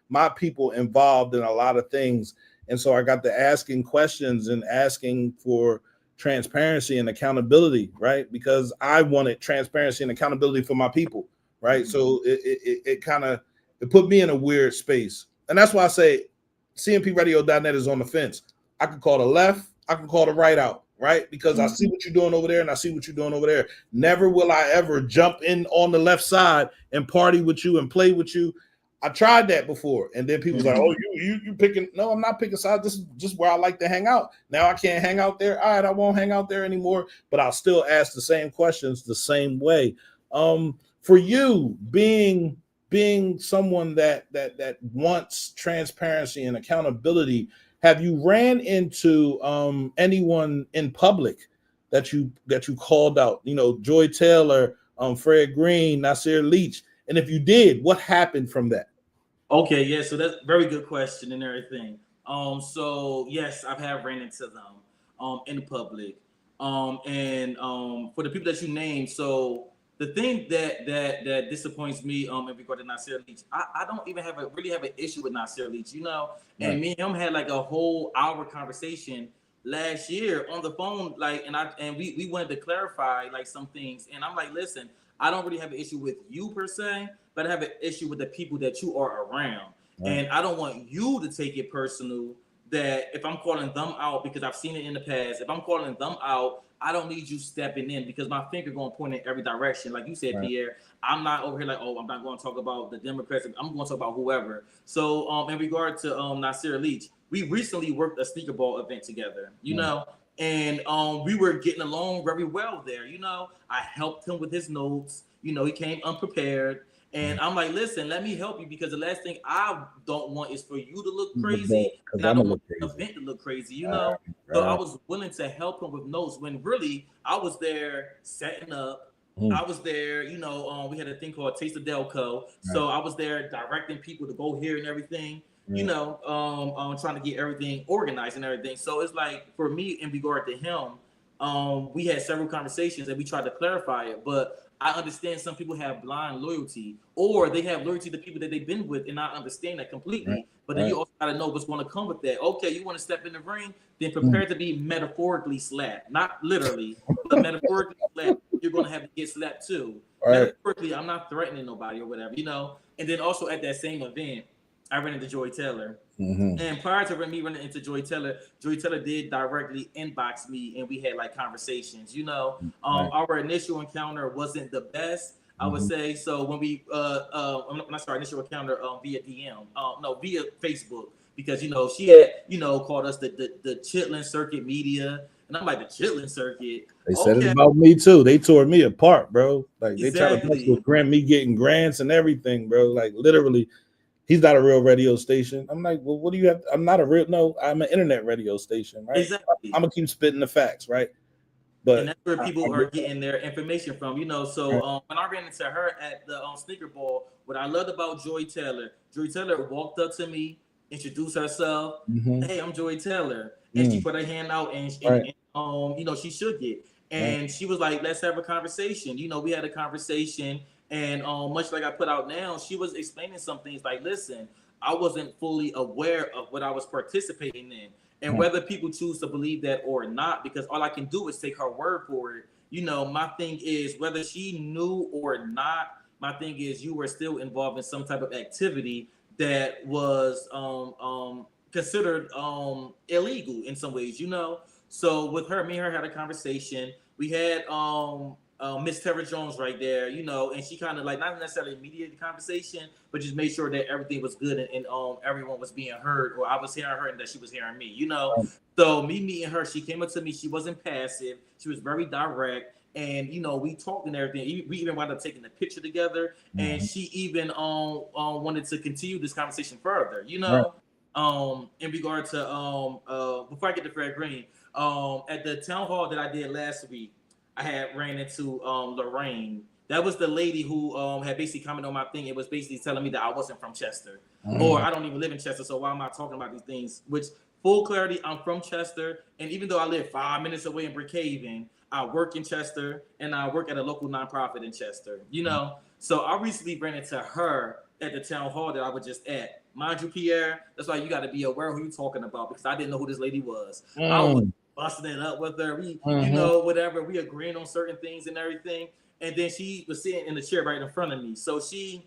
my people involved in a lot of things. And so I got to asking questions and asking for transparency and accountability, right? Because I wanted transparency and accountability for my people, right? So it kind of put me in a weird space. And that's why I say CMPradio.net is on the fence. I can call the left, I can call the right out. right? Because I see what you're doing over there and I see what you're doing over there. Never will I ever jump in on the left side and party with you and play with you. I tried that before, and then people's like, "Oh, you picking?" No, I'm not picking sides. This is just where I like to hang out. Now I can't hang out there. All right, I won't hang out there anymore. But I'll still ask the same questions the same way. For you, being someone that wants transparency and accountability, have you ran into anyone in public that you called out? You know, Joy Taylor, Fred Green, Nasir Leach. And if you did, what happened from that? Okay, yeah, so that's a very good question and everything. So yes, I've had ran into them in public. And For the people that you named, so the thing that disappoints me in regard to Nasir Leach, I don't even really have an issue with Nasir Leach, you know. And me and him had like a whole hour conversation last year on the phone, like, and we wanted to clarify like some things, and I'm like, listen, I don't really have an issue with you per se, but I have an issue with the people that you are around. Right. And I don't want you to take it personal that if I'm calling them out, because I've seen it in the past, if I'm calling them out, I don't need you stepping in because my finger going to point in every direction. Like you said, right. Pierre, I'm not over here like, oh, I'm not going to talk about the Democrats. I'm going to talk about whoever. So in regard to Nasir Leach, we recently worked a sneaker ball event together, you know, and we were getting along very well there. You know, I helped him with his notes. You know, he came unprepared. And I'm like, listen, let me help you because the last thing I don't want is for you to look crazy, and I don't want the event to look crazy, you know? Right. So I was willing to help him with notes when really I was there setting up. I was there, you know, we had a thing called Taste of Delco. Right. So I was there directing people to go here and everything, right. You know, trying to get everything organized and everything. So it's like, for me, in regard to him, we had several conversations and we tried to clarify it, but I understand some people have blind loyalty, or they have loyalty to people that they've been with, and I understand that completely. Right. But then you also got to know what's going to come with that. Okay, you want to step in the ring, then prepare to be metaphorically slapped, not literally, but metaphorically slapped. You're going to have to get slapped too. Right. Metaphorically, I'm not threatening nobody or whatever, you know. And then also at that same event, I ran into Joy Taylor. And prior to me running into Joy Taylor did directly inbox me, and we had like conversations. You know, our initial encounter wasn't the best, I would say. So when we not our initial encounter via DM, via Facebook, because you know she had called us the Chitlin Circuit Media, and I'm like, the Chitlin Circuit. They said it about me too. They tore me apart, bro. Like they tried to mess with me getting grants and everything, bro. Like literally. He's not a real radio station. I'm like, well, what do you have? I'm not a real, no, I'm an internet radio station, right? Exactly. I'm going to keep spitting the facts, right? But and that's where people are getting their information from, you know. So when I ran into her at the sneaker ball, what I loved about Joy Taylor walked up to me, introduced herself. Hey, I'm Joy Taylor. And she put her hand out and you know, she shook it. And she was like, let's have a conversation. You know, we had a conversation. And much like I put out now, she was explaining some things like, listen, I wasn't fully aware of what I was participating in. And whether people choose to believe that or not, because all I can do is take her word for it. You know, my thing is, whether she knew or not, my thing is you were still involved in some type of activity that was considered illegal in some ways, you know? So with her, me and her had a conversation. We had Miss Tara Jones right there, you know, and she kind of like not necessarily mediated the conversation, but just made sure that everything was good and everyone was being heard, or I was hearing her and that she was hearing me, you know. So me meeting her, she came up to me. She wasn't passive. She was very direct, and you know, we talked and everything. We even wound up taking a picture together, and she even wanted to continue this conversation further, you know. In regard to before I get to Fred Green, at the town hall that I did last week, I had ran into Lorraine. That was the lady who had basically commented on my thing. It was basically telling me that I wasn't from Chester, or I don't even live in Chester. So why am I talking about these things? Which, full clarity, I'm from Chester, and even though I live 5 minutes away in Brookhaven, I work in Chester, and I work at a local nonprofit in Chester. You know, so I recently ran into her at the town hall that I was just at. Mind you, Pierre, that's why you got to be aware of who you're talking about, because I didn't know who this lady was. I was busting it up with her. We, you know, whatever. We agreeing on certain things and everything. And then she was sitting in the chair right in front of me. So she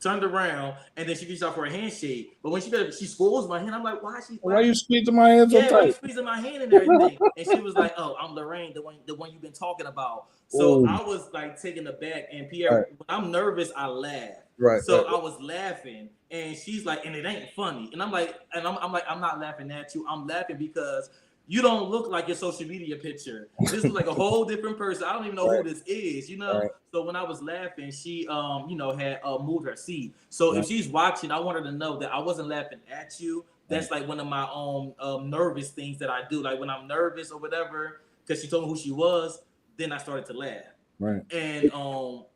turned around, and then she reached out for a handshake. But when she squeezed my hand, I'm like, Why you squeezing my hand so yeah, why you tight? squeezing my hand and everything? And she was like, oh, I'm Lorraine, the one you've been talking about. So Oh, I was like taken aback. And right, Pierre, when I'm nervous, I laugh. right, So right, I was laughing, and she's like, and it ain't funny. And I'm like, I'm like, I'm not laughing at you. I'm laughing because you don't look like your social media picture. This is like a whole different person. I don't even know who right, this is, right, So when I was laughing, she had moved her seat. So right, if she's watching, I want her to know that I wasn't laughing at you. right, That's like one of my own nervous things that I do. Like when I'm nervous or whatever, because she told me who she was, then I started to laugh. right. And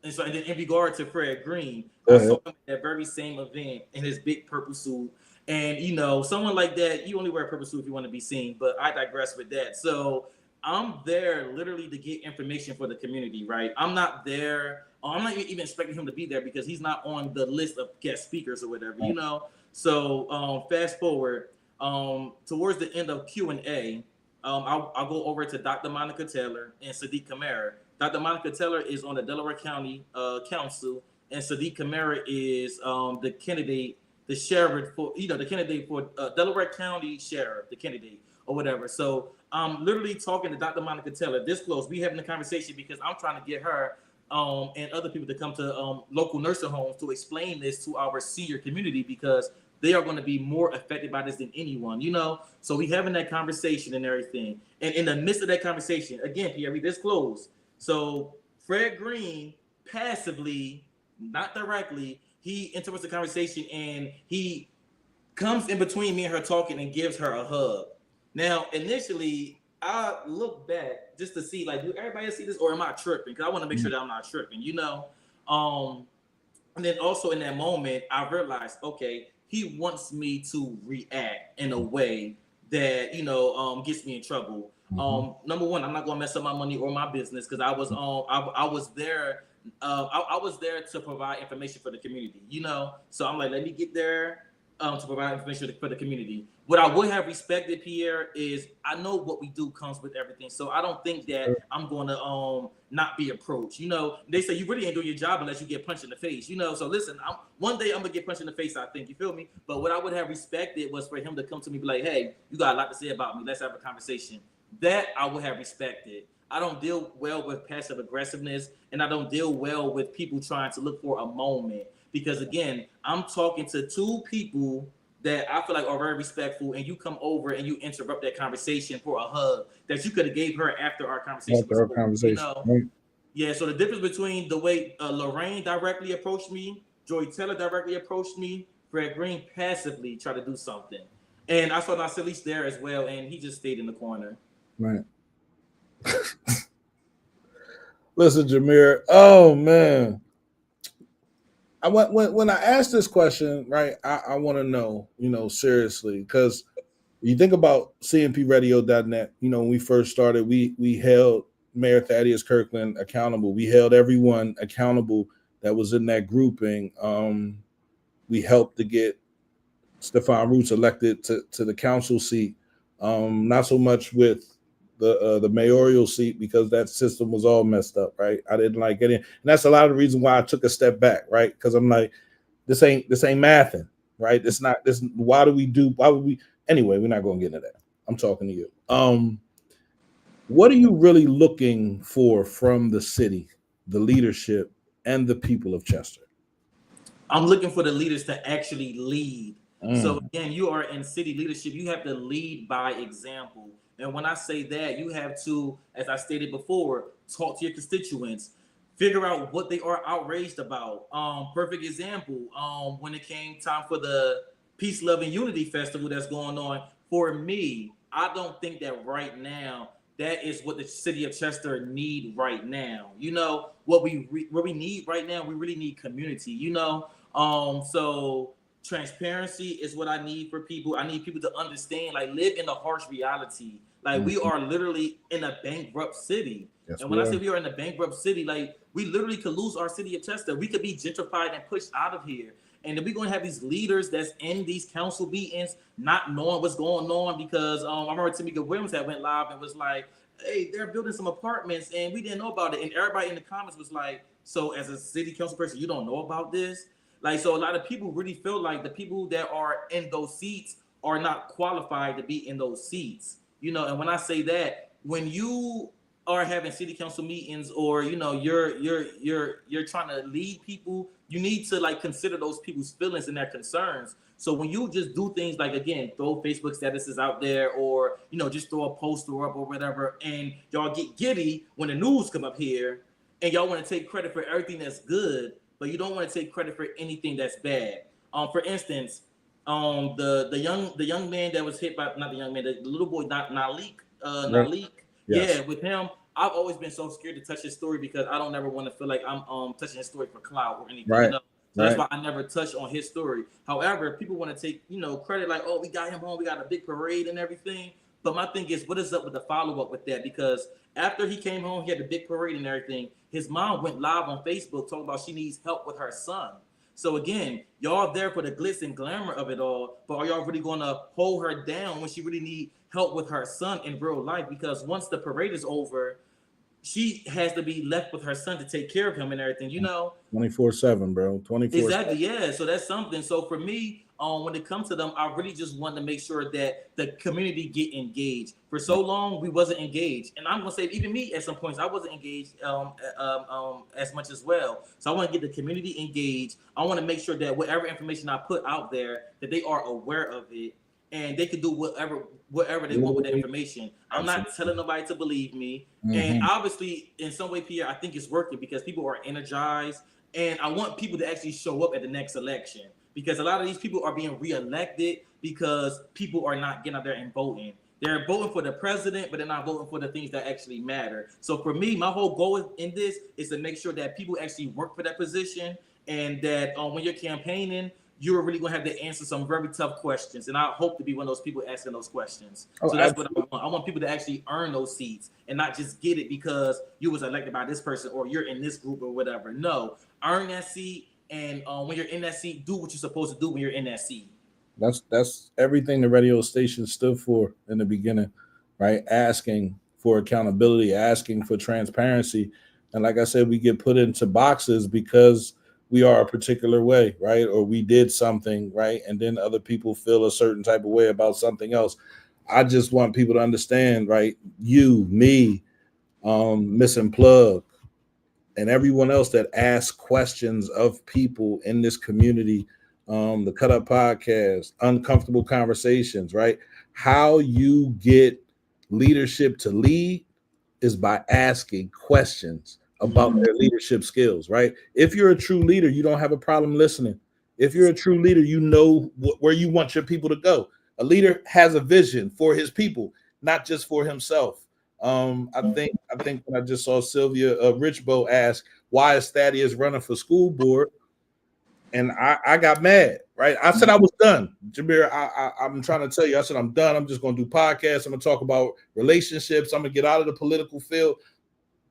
then in regard to Fred Green, Go I ahead. saw him at that very same event in his big purple suit. And someone like that, you only wear a purple suit if you want to be seen. But I digress with that. So I'm there literally to get information for the community, right? I'm not there. I'm not even expecting him to be there because he's not on the list of guest speakers or whatever. So fast forward towards the end of Q&A, I'll go over to Dr. Monica Taylor and Sadiq Kamara. Dr. Monica Taylor is on the Delaware County Council, and Sadiq Kamara is the candidate, the sheriff for the candidate for Delaware County Sheriff, the candidate or whatever. So I'm literally talking to Dr. Monica Taylor this close. We having a conversation because I'm trying to get her and other people to come to local nursing homes to explain this to our senior community because they are going to be more affected by this than anyone. So we having that conversation and everything. And in the midst of that conversation, again, Pierre, we this close. So Fred Green passively, not directly, he interrupts the conversation and he comes in between me and her talking and gives her a hug. Now, initially, I look back just to see, like, do everybody see this or am I tripping? Because I want to make sure that I'm not tripping. And then also in that moment, I realized, okay, he wants me to react in a way that gets me in trouble. Mm-hmm. Number one, I'm not gonna mess up my money or my business because I was there. I was there to provide information for the community. So I'm like, let me get there to provide information for the community. What I would have respected, Pierre, is I know what we do comes with everything. So I don't think that I'm going to not be approached. They say you really ain't doing your job unless you get punched in the face. So listen, one day I'm going to get punched in the face, I think. You feel me? But what I would have respected was for him to come to me and be like, hey, you got a lot to say about me. Let's have a conversation. That I would have respected. I don't deal well with passive aggressiveness, and I don't deal well with people trying to look for a moment. Because again, I'm talking to two people that I feel like are very respectful, and you come over and you interrupt that conversation for a hug that you could have gave her after our conversation After was our over. conversation, right? Yeah. So the difference between the way Lorraine directly approached me, Joy Taylor directly approached me, Fred Green passively tried to do something, and I saw Nasilis there as well, and he just stayed in the corner. Right. Listen, Jermir. Oh man, when I asked this question, right? I want to know, seriously, because you think about cnpradio.net. When we first started, we held Mayor Thaddeus Kirkland accountable. We held everyone accountable that was in that grouping. We helped to get Stephon Roots elected to the council seat. Not so much with the mayoral seat because that system was all messed up, right? I didn't like it, and that's a lot of the reason why I took a step back, right? Because I'm like, this ain't mathing, right? It's not this. Why would we? Anyway, we're not going to get into that. I'm talking to you. What are you really looking for from the city, the leadership, and the people of Chester? I'm looking for the leaders to actually lead. So Mm. again, you are in city leadership. You have to lead by example. And when I say that, you have to, as I stated before, talk to your constituents, figure out what they are outraged about. Perfect example. When it came time for the Peace, Love, and Unity Festival that's going on, for me, I don't think that right now that is what the city of Chester need right now. What we need right now, we really need community. So transparency is what I need for people. I need people to understand, like, live in the harsh reality. Like, we Mhm. are literally in a bankrupt city. Yes, And we when I are. say we are in a bankrupt city, like, we literally could lose our city of Chester. We could be gentrified and pushed out of here. And then we're going to have these leaders that's in these council meetings not knowing what's going on because I remember Tamika Williams that went live and was like, hey, they're building some apartments and we didn't know about it. And everybody in the comments was like, so as a city council person, you don't know about this? Like, so a lot of people really feel like the people that are in those seats are not qualified to be in those seats. And when I say that, when you are having city council meetings, or you're trying to lead people, you need to like consider those people's feelings and their concerns. So when you just do things like, again, throw Facebook statuses out there, or just throw a poster up or whatever, and y'all get giddy when the news come up here, and y'all want to take credit for everything that's good, but you don't want to take credit for anything that's bad. For instance, the young man that was hit by, not the young man, the little boy, Nalik, Nalik. Yes. Yeah, with him, I've always been so scared to touch his story because I don't ever want to feel like I'm touching his story for clout or anything. Right. So that's why I never touch on his story. However, people want to take credit, like, oh, we got him home, we got a big parade and everything. But my thing is, what is up with the follow up with that? Because after he came home, he had the big parade and everything. His mom went live on Facebook talking about she needs help with her son. So again, y'all there for the glitz and glamour of it all, but are y'all really going to hold her down when she really need help with her son in real life? Because once the parade is over, she has to be left with her son to take care of him and everything, 24/7, bro. 24. Exactly, yeah. So that's something. So for me, when it comes to them, I really just want to make sure that the community get engaged. For so long, we wasn't engaged, and I'm gonna say even me at some points I wasn't engaged as much as well. So I want to get the community engaged. I want to make sure that whatever information I put out there, that they are aware of it, and they can do whatever they want with that information. I'm not telling nobody to believe me. And obviously, in some way, Pierre, I think it's working because people are energized. And I want people to actually show up at the next election, because a lot of these people are being reelected because people are not getting out there and voting. They're voting for the president, but they're not voting for the things that actually matter. So for me, my whole goal in this is to make sure that people actually work for that position, and that when you're campaigning, you're really going to have to answer some very tough questions. And I hope to be one of those people asking those questions. So that's what I want. I want people to actually earn those seats and not just get it because you was elected by this person or you're in this group or whatever. No, earn that seat. And when you're in that seat, do what you're supposed to do when you're in that seat. That's everything the radio station stood for in the beginning, right? Asking for accountability, asking for transparency. And like I said, we get put into boxes because we are a particular way, right? Or we did something, right? And then other people feel a certain type of way about something else. I just want people to understand, right? You, me, Missing Plug, and everyone else that asks questions of people in this community, the Cut Up Podcast, Uncomfortable Conversations, right? How you get leadership to lead is by asking questions about their leadership skills, right? If you're a true leader, you don't have a problem listening. If you're a true leader, you know where you want your people to go. A leader has a vision for his people, not just for himself. I think when I just saw Sylvia Richbow ask, why is Thaddeus running for school board? And I got mad, right? I said I was done. Jermir, I'm trying to tell you, I said I'm done. I'm just going to do podcasts. I'm going to talk about relationships. I'm going to get out of the political field,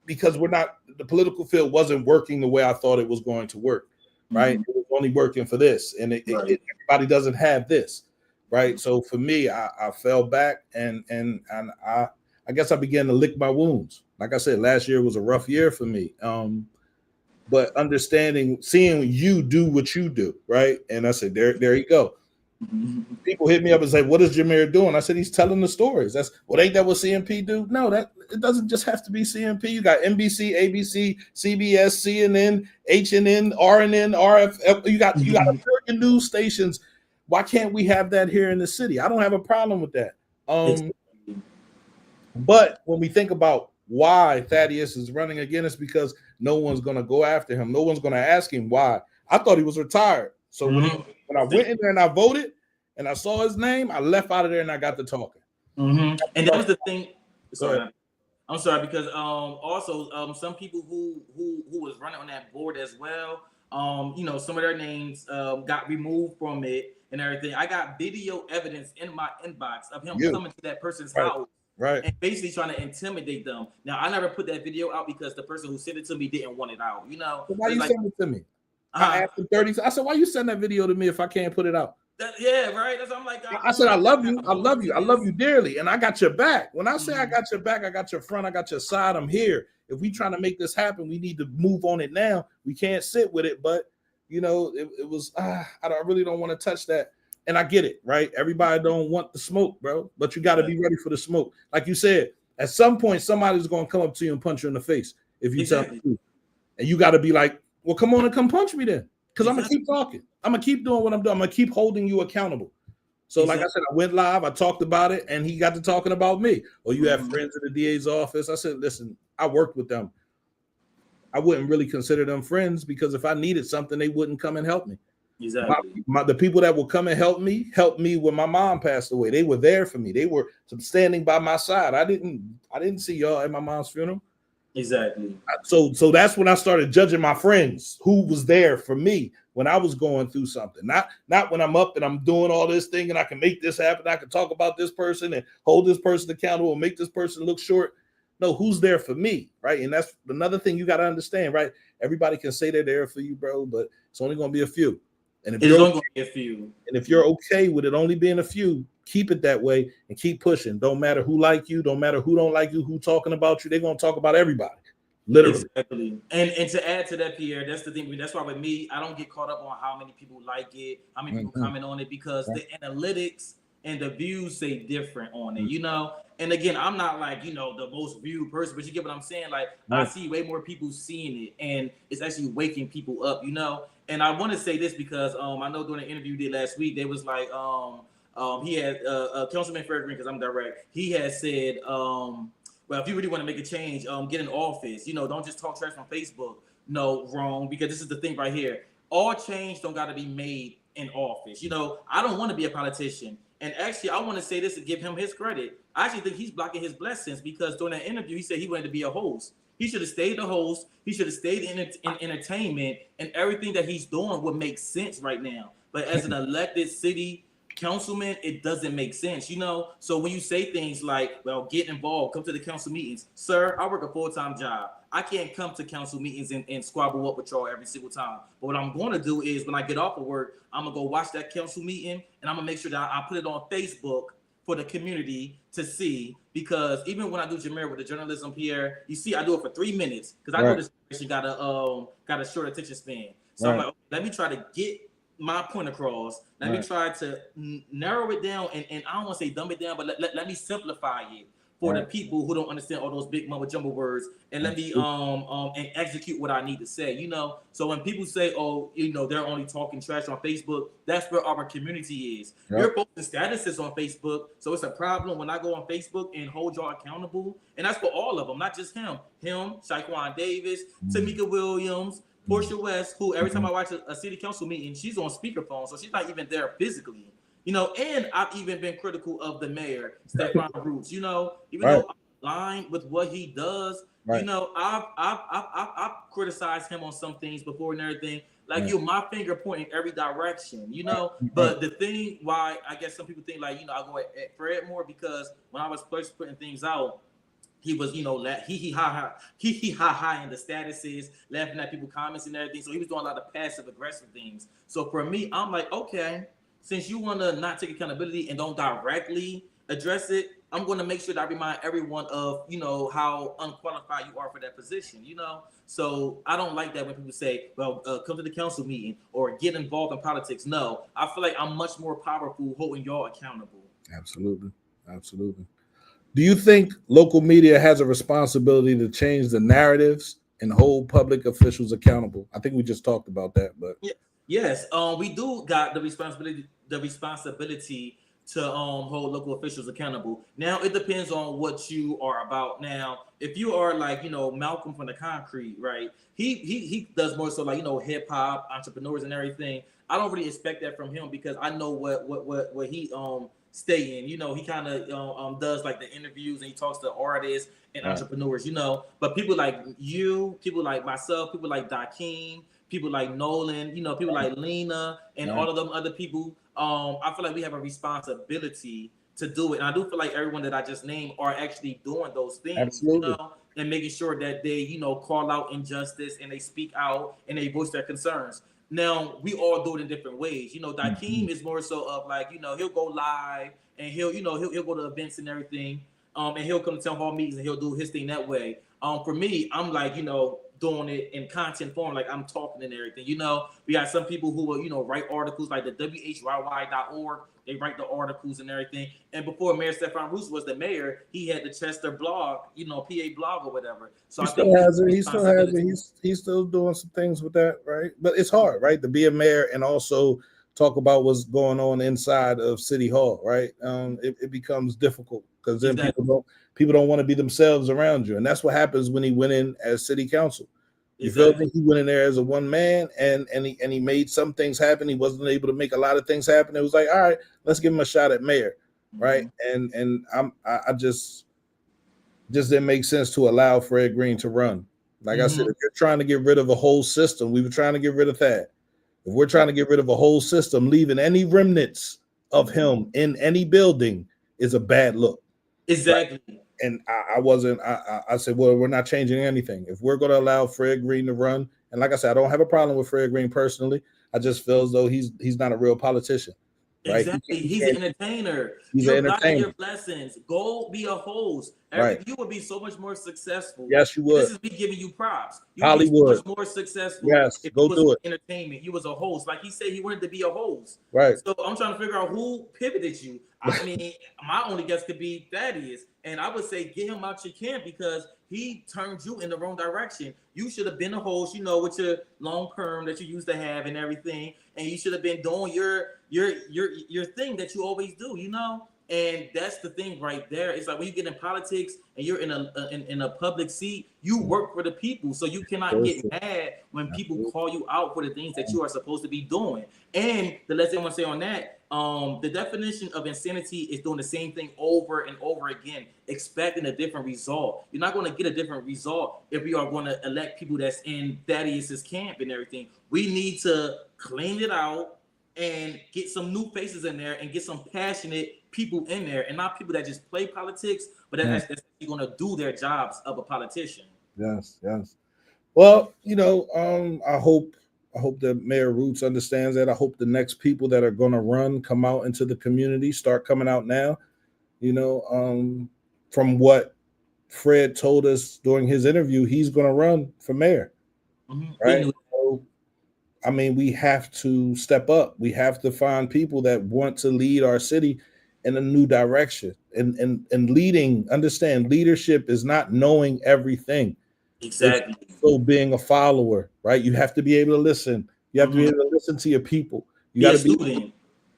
because the political field wasn't working the way I thought it was going to work, right? It was only working for this, and everybody doesn't have this, right? So for me, I fell back, and I guess I began to lick my wounds. Like I said, last year was a rough year for me. But seeing you do what you do, right? And I said, there you go. People hit me up and say, what is Jermir doing? I said, he's telling the stories. Ain't that what CMP do? No, that it doesn't just have to be CMP. You got NBC, ABC, CBS, CNN, HNN, RNN, RFF. You got a billion news stations. Why can't we have that here in the city? I don't have a problem with that. But when we think about why Thaddeus is running again, it's because no one's going to go after him. No one's going to ask him why. I thought he was retired. So when I went in there and I voted and I saw his name, I left out of there and I got to talking. And that was the thing. Sorry. I'm sorry, because also some people who was running on that board as well, some of their names got removed from it and everything. I got video evidence in my inbox of him coming to that person's house. Right. And basically trying to intimidate them. Now, I never put that video out because the person who sent it to me didn't want it out. So why you send it to me? I asked him 30. I said, why you send that video to me if I can't put it out? Right. That's what I'm like. I said, I love you. I love you. I love you dearly. And I got your back. When I say I got your back, I got your front, I got your side. I'm here. If we trying to make this happen, we need to move on it now. We can't sit with it. But, it was I really don't want to touch that. And I get it, right? Everybody don't want the smoke, bro, but you got to be ready for the smoke. Like you said, at some point, somebody's going to come up to you and punch you in the face if you tell the truth. And you got to be like, well, come on and come punch me then. Because I'm going to keep talking. I'm going to keep doing what I'm doing. I'm going to keep holding you accountable. So like I said, I went live, I talked about it, and he got to talking about me. Or you have friends in the DA's office. I said, listen, I worked with them. I wouldn't really consider them friends because if I needed something, they wouldn't come and help me. Exactly. The people that will come and help me when my mom passed away. They were there for me. They were standing by my side. I didn't see y'all at my mom's funeral. Exactly. So that's when I started judging my friends who was there for me when I was going through something. Not when I'm up and I'm doing all this thing and I can make this happen. I can talk about this person and hold this person accountable and make this person look short. No, who's there for me, right? And that's another thing you got to understand, right? Everybody can say they're there for you, bro, but it's only going to be a few. And if you're okay with it only being a few, keep it that way and keep pushing. Don't matter who like you, don't matter who don't like you, who talking about you. They're going to talk about everybody. Literally. Exactly. And to add to that, Pierre, that's the thing. That's why with me, I don't get caught up on how many people like it, how many people comment on it, because the analytics and the views say different on it, And again, I'm not like, the most viewed person, but you get what I'm saying? Like, I see way more people seeing it, and it's actually waking people up, And I want to say this because I know during the interview we did last week, they was like, he had Councilman Fred Green, because I'm direct, he had said, well, if you really want to make a change, get in office. Don't just talk trash on Facebook. No, wrong, because this is the thing right here. All change don't got to be made in office. I don't want to be a politician. And actually, I want to say this to give him his credit. I actually think he's blocking his blessings because during that interview, he said he wanted to be a host. He should have stayed the host. He should have stayed in entertainment, and everything that he's doing would make sense right now. But as an elected city councilman, it doesn't make sense, So when you say things like, well, get involved, come to the council meetings. Sir, I work a full-time job. I can't come to council meetings and squabble up with y'all every single time. But what I'm going to do is when I get off of work, I'm going to go watch that council meeting, and I'm going to make sure that I put it on Facebook for the community to see, because even when I do Jermir with the journalism, Pierre, you see I do it for 3 minutes because I know this person got a short attention span. So I'm like, okay, let me try to get my point across. Let me try to narrow it down, and I don't want to say dumb it down, but let me simplify it for the people who don't understand all those big mumbo jumbo words, and let me and execute what I need to say. So when people say, oh, they're only talking trash on Facebook, that's where our community is. You're posting statuses on Facebook, so it's a problem when I go on Facebook and hold y'all accountable, and that's for all of them, not just him, Shaquan Davis, Tamika Williams, Portia West, who every time I watch a city council meeting, she's on speakerphone, so she's not even there physically. And I've even been critical of the mayor, Stephon Roots, even though I'm aligned with what he does, I've criticized him on some things before and everything. Like, my finger pointing every direction, But the thing why I guess some people think, like, I go at Fred more because when I was first putting things out, he was, hee ha ha in the statuses, laughing at people comments and everything. So he was doing a lot of passive aggressive things. So for me, I'm like, okay, since you want to not take accountability and don't directly address it, I'm going to make sure that I remind everyone of, how unqualified you are for that position, So I don't like that when people say, well, come to the council meeting or get involved in politics. No, I feel like I'm much more powerful holding y'all accountable. Absolutely. Do you think local media has a responsibility to change the narratives and hold public officials accountable? I think we just talked about that, but yes, we do got the responsibility to hold local officials accountable. Now it depends on what you are about. Now, if you are like Malcolm from the Concrete, right? He does more so like hip hop entrepreneurs and everything. I don't really expect that from him because I know what he stay in. He kind of does like the interviews and he talks to artists and entrepreneurs. But people like you, people like myself, people like Dakeem, people like Nolan, people like Lena and all of them other people. I feel like we have a responsibility to do it. And I do feel like everyone that I just named are actually doing those things. Absolutely. And making sure that they, call out injustice and they speak out and they voice their concerns. Now, we all do it in different ways. Dakeem is more so of like, he'll go live and he'll go to events and everything. And he'll come to town hall meetings and he'll do his thing that way. For me, I'm like, doing it in content form, like I'm talking and everything. You know, we got some people who will, you know, write articles like the WHYY.org. They write the articles and everything. And before Mayor Stephon Roos was the mayor, he had the Chester blog, you know, PA blog or whatever. So He I still think has it. it's He still has it. responsibility. He's still doing some things with that, right? But it's hard, right, to be a mayor and also talk about what's going on inside of City Hall, right? It becomes difficult because then Exactly. people don't want to be themselves around you, and that's what happens when he went in as city council. You feel Exactly. me? He went in there as a one man, and he made some things happen. He wasn't able to make a lot of things happen. It was like, all right, let's give him a shot at mayor, right? Mm-hmm. And I just didn't make sense to allow Fred Green to run. Like I said, Mm-hmm. if you're trying to get rid of a whole system, we were trying to get rid of that. If we're trying to get rid of a whole system, leaving any remnants of him in any building is a bad look. Right? Exactly. And I wasn't. I said, well, we're not changing anything. If we're going to allow Fred Green to run, and like I said, I don't have a problem with Fred Green personally. I just feel as though he's not a real politician, right? Exactly. He He's an can't. entertainer. He's an You're blocking entertainer, your blessings. Go be a host. right? You would be so much more successful. Yes, you This would. is me giving you props. You would be so Hollywood, much more successful yes, if you go was do it, entertainment. You was a host. Like he said, he wanted to be a host. right? So I'm trying to figure out who pivoted you. I mean, my only guess could be Thaddeus. And I would say get him out your camp because he turned you in the wrong direction. You should have been a host, you know, with your long perm that you used to have and everything. And you should have been doing your thing that you always do, you know. And that's the thing right there. It's like when you get in politics and you're in a public seat, you work for the people. So you cannot get mad when people call you out for the things that you are supposed to be doing. And the last thing I want to say on that, the definition of insanity is doing the same thing over and over again, expecting a different result. You're not going to get a different result if we are going to elect people that's in Thaddeus's camp and everything. We need to clean it out and get some new faces in there and get some passionate people in there and not people that just play politics, but that's actually going to do their jobs of a politician. Yes, yes. Well, I hope that Mayor Roots understands that. I hope the next people that are going to run come out into the community, start coming out now. You know, from what Fred told us during his interview, he's going to run for mayor, Big right? news. So, I mean, we have to step up. We have to find people that want to lead our city in a new direction. And leading, understand, leadership is not knowing everything. It's Exactly. also being a follower, right? You have to be able to listen. You have to be Mhm. able to listen to your people. You Be got a to student.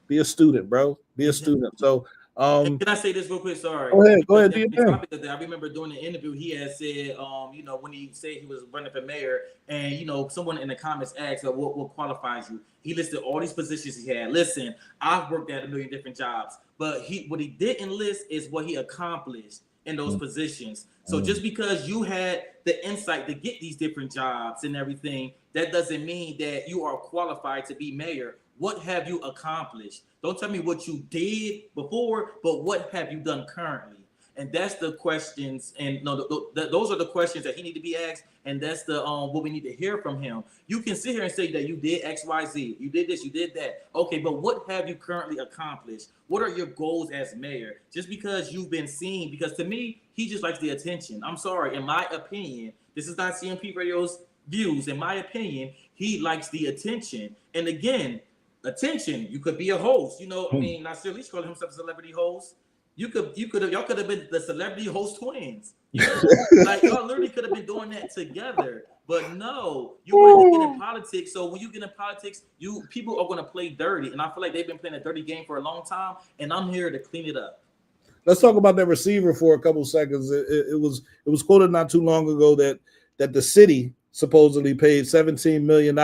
be a student, bro. Be a Exactly. student. So, And can I say this real quick? Sorry. go Because ahead, do your the thing. topic of that, I remember during the interview, he had said, you know, when he said he was running for mayor, and you know, someone in the comments asked, what qualifies you? He listed all these positions he had. Listen, I've worked at a million different jobs, but what he didn't list is what he accomplished in those positions. So just because you had the insight to get these different jobs and everything, that doesn't mean that you are qualified to be mayor. What have you accomplished? Don't tell me what you did before, but what have you done currently? And that's the questions, and no, those are the questions that he need to be asked, and that's the what we need to hear from him. You can sit here and say that you did X, Y, Z, you did this, you did that. Okay, but what have you currently accomplished? What are your goals as mayor? Just because you've been seen, because to me, he just likes the attention. I'm sorry, in my opinion, this is not CMP Radio's views. In my opinion, he likes the attention, and again, attention. You could be a host. You know, I mean, Nasir Leach called himself a celebrity host. Y'all could have been the celebrity host twins. You know, like y'all literally could have been doing that together. But no, you wanted to get in politics. So when you get in politics, people are going to play dirty, and I feel like they've been playing a dirty game for a long time, and I'm here to clean it up. Let's talk about that receiver for a couple seconds. It was quoted not too long ago that the city supposedly paid $17 million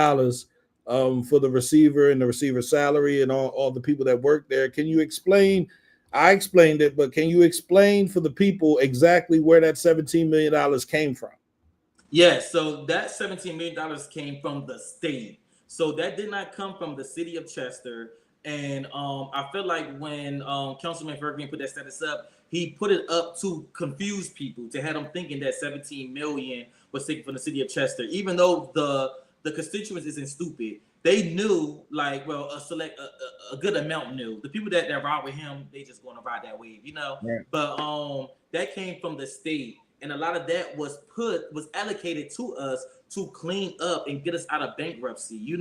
for the receiver and the receiver salary and all the people that work there. Can you explain? I explained it, but can you explain for the people exactly where that $17 million came from? Yes, so that $17 million came from the state. So that did not come from the city of Chester. And I feel like when Councilman Ferguson put that status up, he put it up to confuse people, to have them thinking that 17 million was taken from the city of Chester, even though the constituents isn't stupid. They knew, like, well, a good amount knew. The people that ride with him, they just going to ride that wave, you know. Right. But that came from the state. and a lot of that was allocated to us to clean up and get us out of bankruptcy.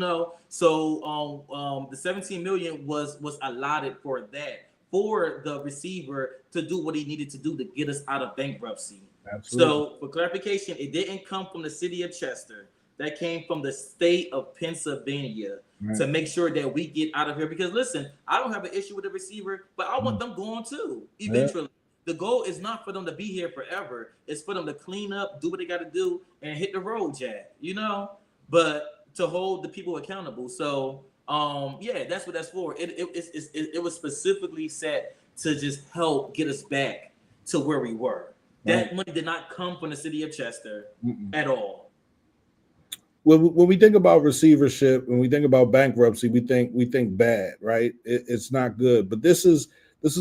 So the 17 million was allotted for that, for the receiver to do what he needed to do to get us out of bankruptcy. Absolutely. So for clarification, it didn't come from the city of Chester. That came from the state of Pennsylvania to make sure that we get out of here. Because listen, I don't have an issue with the receiver, but I want them gone too eventually. Yeah. The goal is not for them to be here forever. It's for them to clean up, do what they got to do, and hit the road, Jack. But to hold the people accountable. So yeah, that's what that's for. It was specifically set to just help get us back to where we were. That money did not come from the city of Chester at all. When we think about receivership, when we think about bankruptcy, we think bad, right? It's not good. But this is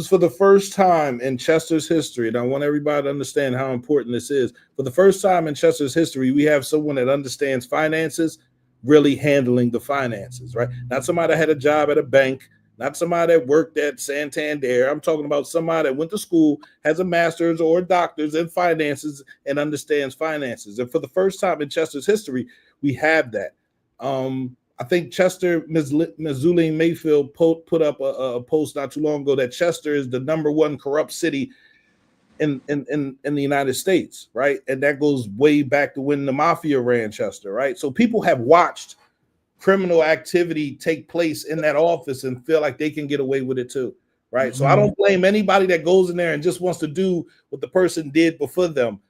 for the first time in Chester's history, and I want everybody to understand how important this is. For the first time in Chester's history, we have someone that understands finances, really handling the finances, right? Not somebody that had a job at a bank, not somebody that worked at Santander. I'm talking about somebody that went to school, has a master's or a doctor's in finances, and understands finances. And for the first time in Chester's history, we have that. I think Chester, Ms. Zuline Mayfield put up a post not too long ago that Chester is the #1 corrupt city in the United States, right? And that goes way back to when the mafia ran Chester, right? So people have watched criminal activity take place in that office and feel like they can get away with it too, right? So I don't blame anybody that goes in there and just wants to do what the person did before them.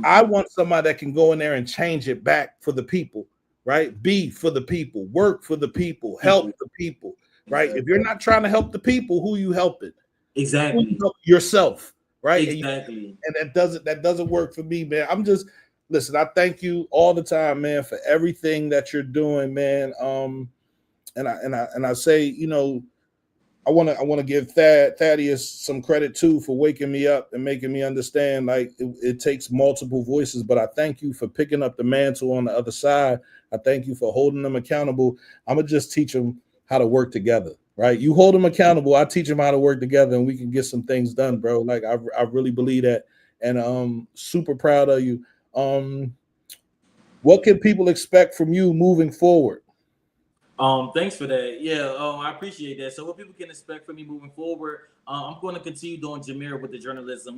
I want somebody that can go in there and change it back for the people, right? Be for the people, work for the people, help the people, right? Exactly. If you're not trying to help the people, who you helping? Exactly. You help yourself, right? Exactly. And that doesn't work for me, man. Listen, I thank you all the time, man, for everything that you're doing, man. And I say, I want to give Thaddeus some credit too for waking me up and making me understand like it takes multiple voices. But I thank you for picking up the mantle on the other side. I thank you for holding them accountable. I'm gonna just teach them how to work together, right? You hold them accountable. I teach them how to work together, and we can get some things done, bro. Like I really believe that, and super proud of you. What can people expect from you moving forward? Thanks for that. Yeah, I appreciate that. So what people can expect from me moving forward, I'm going to continue doing Jermir with the journalism,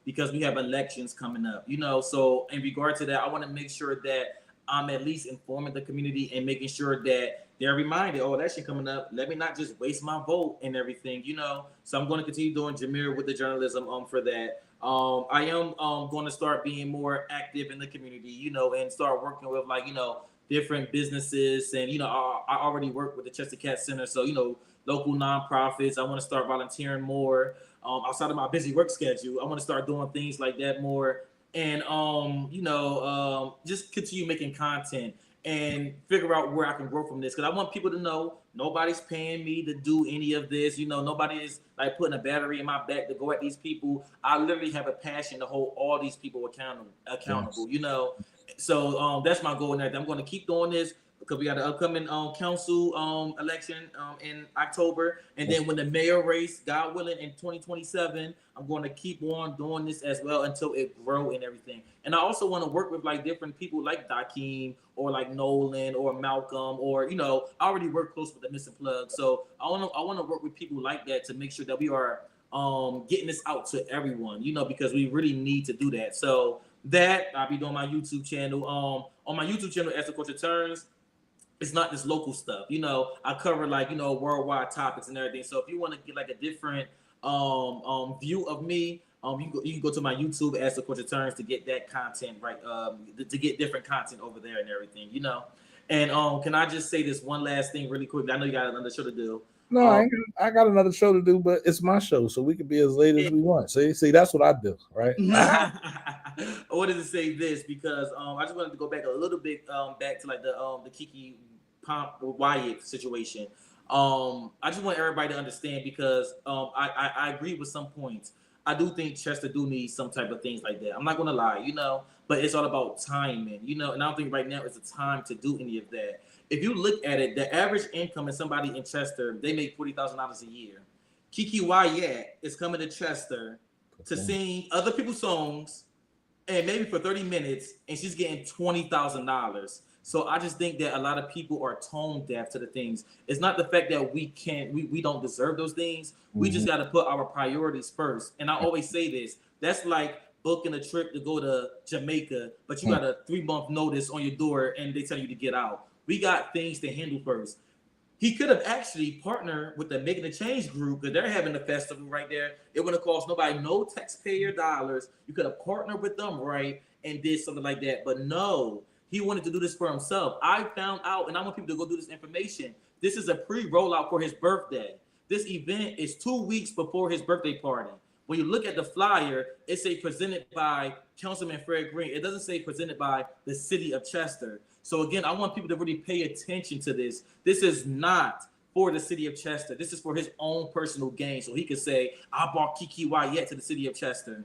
because we have elections coming up, So in regard to that, I want to make sure that I'm at least informing the community and making sure that they're reminded, oh, that shit coming up. Let me not just waste my vote and everything, So I'm going to continue doing Jermir with the journalism for that. I am going to start being more active in the community, and start working with different businesses. And, I already work with the Chester Cat Center. So, local nonprofits. I want to start volunteering more outside of my busy work schedule. I want to start doing things like that more. And, just continue making content and figure out where I can grow from this. Because I want people to know nobody's paying me to do any of this. Nobody is like putting a battery in my back to go at these people. I literally have a passion to hold all these people accountable, yes. So that's my goal. And I'm going to keep doing this because we got an upcoming council election in October. And then when the mayor race, God willing, in 2027, I'm going to keep on doing this as well until it grow and everything. And I also want to work with like different people like Dakeem or like Nolan or Malcolm or, I already work close with the Missing Plug. So I want to work with people like that to make sure that we are getting this out to everyone, because we really need to do that. So that I'll be doing my YouTube channel. On my YouTube channel, As the Culture Turns, it's not just local stuff. I cover like, worldwide topics and everything. So if you want to get like a different view of me, you can go to my YouTube, As the Culture Turns, to get that content, right? To get different content over there and everything, And can I just say this one last thing really quick? I know you got another show to do. No, I got another show to do, but it's my show, so we can be as late as we want. See, that's what I do, right? I wanted to say this because I just wanted to go back a little bit back to like the Kiki Pomp Wyatt situation. I just want everybody to understand because I agree with some points. I do think Chester do need some type of things like that. I'm not gonna lie, but it's all about timing, and I don't think right now is the time to do any of that. If you look at it, the average income in somebody in Chester, they make $40,000 a year. Kiki Wyatt is coming to Chester to sing other people's songs and maybe for 30 minutes, and she's getting $20,000. So I just think that a lot of people are tone deaf to the things. It's not the fact that we don't deserve those things. We just got to put our priorities first. And I always say this. That's like booking a trip to go to Jamaica, but you got a 3-month notice on your door and they tell you to get out. We got things to handle first. He could have actually partnered with the Making a Change group because they're having a festival right there. It would have cost nobody no taxpayer dollars. You could have partnered with them, right, and did something like that. But no, he wanted to do this for himself. I found out, and I want people to go do this information. This is a pre-rollout for his birthday. This event is 2 weeks before his birthday party. When you look at the flyer, it says presented by Councilman Fred Green. It doesn't say presented by the city of Chester. So again, I want people to really pay attention to this. This is not for the city of Chester. This is for his own personal gain. So he could say, I brought Kiki Wyatt to the city of Chester.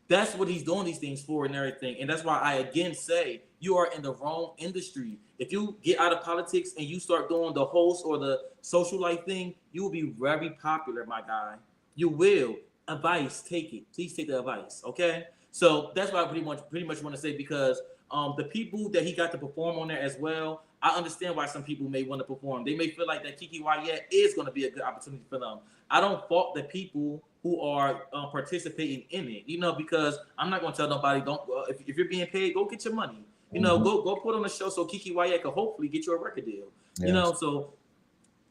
That's what he's doing these things for and everything. And that's why I again say you are in the wrong industry. If you get out of politics and you start doing the host or the social life thing, you will be very popular, my guy. You will. Advice, take it. Please take the advice. Okay. So that's what I pretty much want to say, because the people that he got to perform on there as well, I understand why some people may want to perform. They may feel like that Kiki Wyatt is going to be a good opportunity for them. I don't fault the people who are participating in it, because I'm not going to tell nobody, don't, if you're being paid, go get your money, go put on a show so Kiki Wyatt can hopefully get you a record deal, so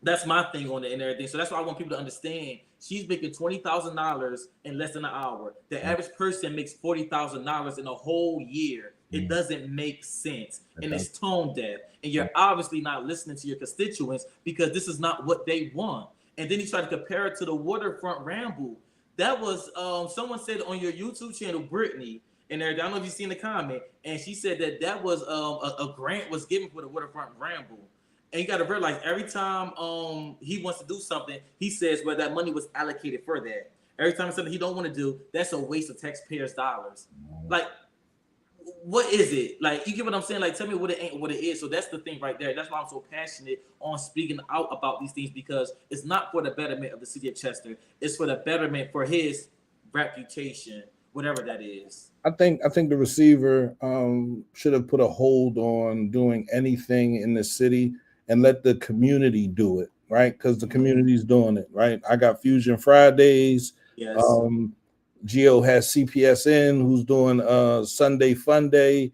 that's my thing on it and everything. So that's why I want people to understand. She's making $20,000 in less than an hour. The average person makes $40,000 in a whole year. It doesn't make sense. And it's tone deaf. And you're obviously not listening to your constituents because this is not what they want. And then you try to compare it to the Waterfront Ramble. That was, someone said on your YouTube channel, Brittany, and I don't know if you've seen the comment, and she said that was a grant was given for the Waterfront Ramble. And you got to realize every time he wants to do something, he says where that money was allocated for that. Every time it's something he don't want to do, that's a waste of taxpayers' dollars. Like, what is it? Like, you get what I'm saying? Like, tell me what it ain't, what it is. So that's the thing right there. That's why I'm so passionate on speaking out about these things, because it's not for the betterment of the city of Chester. It's for the betterment for his reputation, whatever that is. I think the receiver should have put a hold on doing anything in the city and let the community do it, right? Because the community's doing it, right? I got Fusion Fridays. Yes. Gio has CPSN, who's doing Sunday Fun Day.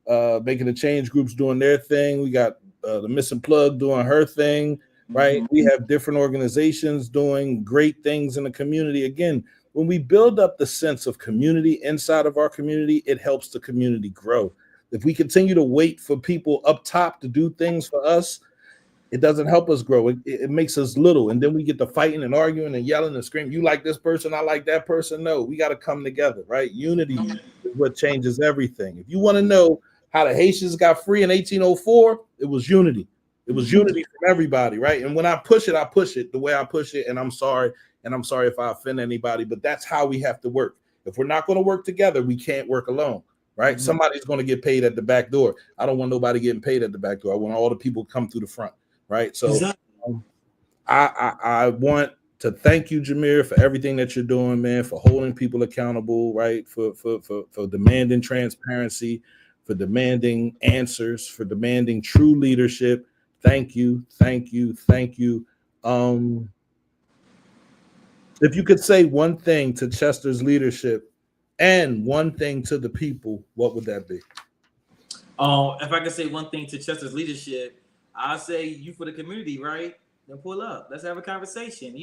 Making a Change groups doing their thing. We got the Missing Plug doing her thing, right? We have different organizations doing great things in the community. Again, when we build up the sense of community inside of our community, it helps the community grow. If we continue to wait for people up top to do things for us, it doesn't help us grow. It makes us little. And then we get to fighting and arguing and yelling and screaming. You like this person, I like that person. No, we got to come together, right? Unity is what changes everything. If you want to know how the Haitians got free in 1804, it was unity. It was unity from everybody, right? And when I push it the way I push it. And I'm sorry if I offend anybody, but that's how we have to work. If we're not going to work together, we can't work alone. Right? Somebody's going to get paid at the back door. I don't want nobody getting paid at the back door. I want all the people to come through the front. Right. So I want to thank you, Jermir, for everything that you're doing, man, for holding people accountable, right? For demanding transparency, for demanding answers, for demanding true leadership. Thank you. Thank you. Thank you. If you could say one thing to Chester's leadership and one thing to the people, what would that be? If I could say one thing to Chester's leadership, I say you for the community, right? Then pull up. Let's have a conversation.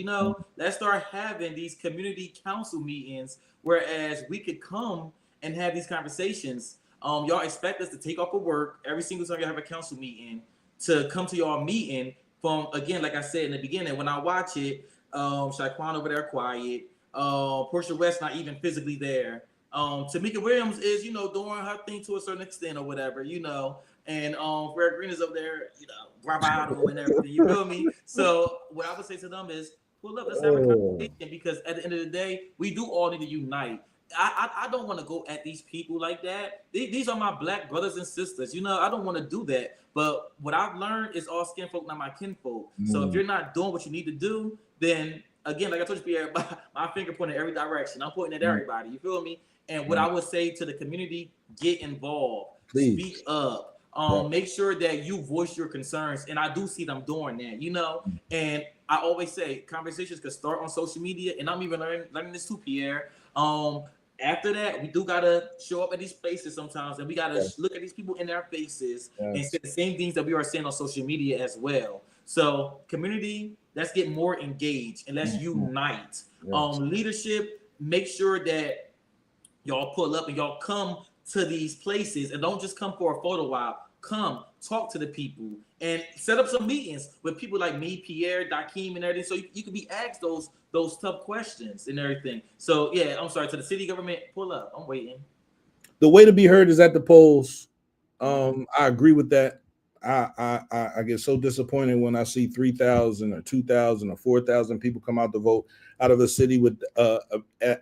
Let's start having these community council meetings, whereas we could come and have these conversations. Y'all expect us to take off of work every single time you have a council meeting to come to y'all meeting from, again, like I said in the beginning, when I watch it, Shaquan over there quiet, Portia West not even physically there. Tamika Williams is, doing her thing to a certain extent or whatever, and Fred Green is up there, bravado and everything. You feel me? So what I would say to them is, pull up, let's have a conversation, because at the end of the day, we do all need to unite. I don't want to go at these people like that. These are my black brothers and sisters. I don't want to do that. But what I've learned is all skin folk, not my kinfolk. So if you're not doing what you need to do, then again, like I told you, Pierre, my finger pointing in every direction. I'm pointing at everybody. You feel me? And what I would say to the community: get involved, Please. speak up, make sure that you voice your concerns. And I do see them doing that, you know. And I always say conversations could start on social media, and I'm even learning this too, Pierre. After that, we do gotta show up at these places sometimes, and we gotta look at these people in their faces and say the same things that we are saying on social media as well. So, community, let's get more engaged and let's unite. Leadership, make sure that y'all pull up and y'all come to these places and don't just come for a photo op. Come talk to the people and set up some meetings with people like me, Pierre, Dakeem, and everything, so you can be asked those tough questions and everything. So yeah, I'm sorry, to the city government, pull up. I'm waiting. The way to be heard is at the polls. I agree with that. I get so disappointed when I see 3,000 or 2,000 or 4,000 people come out to vote out of a city with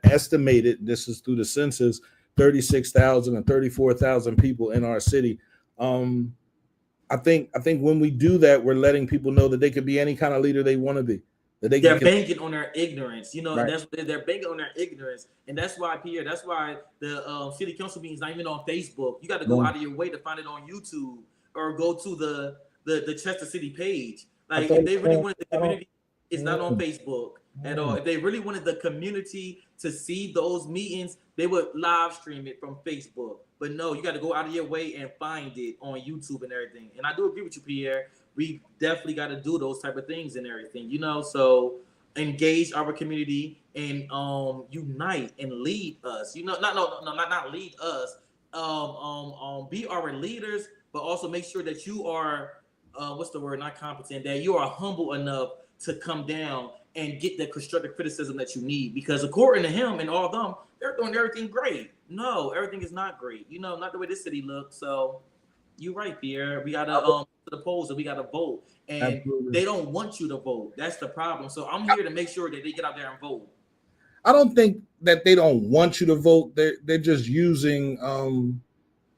estimated, this is through the census, 36,000 and 34,000 people in our city. I think when we do that, we're letting people know that they could be any kind of leader they want to be. That they're banking on their ignorance, you know. Right. That's they're banking on their ignorance, and that's why, Pierre. That's why the city council meeting is not even on Facebook. You got to go out of your way to find it on YouTube or go to the Chester City page. Like if they really wanted the community, it's not on Facebook at all. If they really wanted the community to see those meetings, they would live stream it from Facebook. But no, you got to go out of your way and find it on YouTube and everything. And I do agree with you, Pierre. We definitely got to do those type of things and everything, you know. So engage our community and unite and lead us. You know, not lead us. Be our leaders, but also make sure that you are not competent, that you are humble enough to come down and get the constructive criticism that you need. Because according to him and all of them, they're doing everything great. No, everything is not great. You know, not the way this city looks. So you're right, Pierre. We gotta to the polls and we gotta vote. And they don't want you to vote. That's the problem. So I'm here to make sure that they get out there and vote. I don't think that they don't want you to vote. They're just using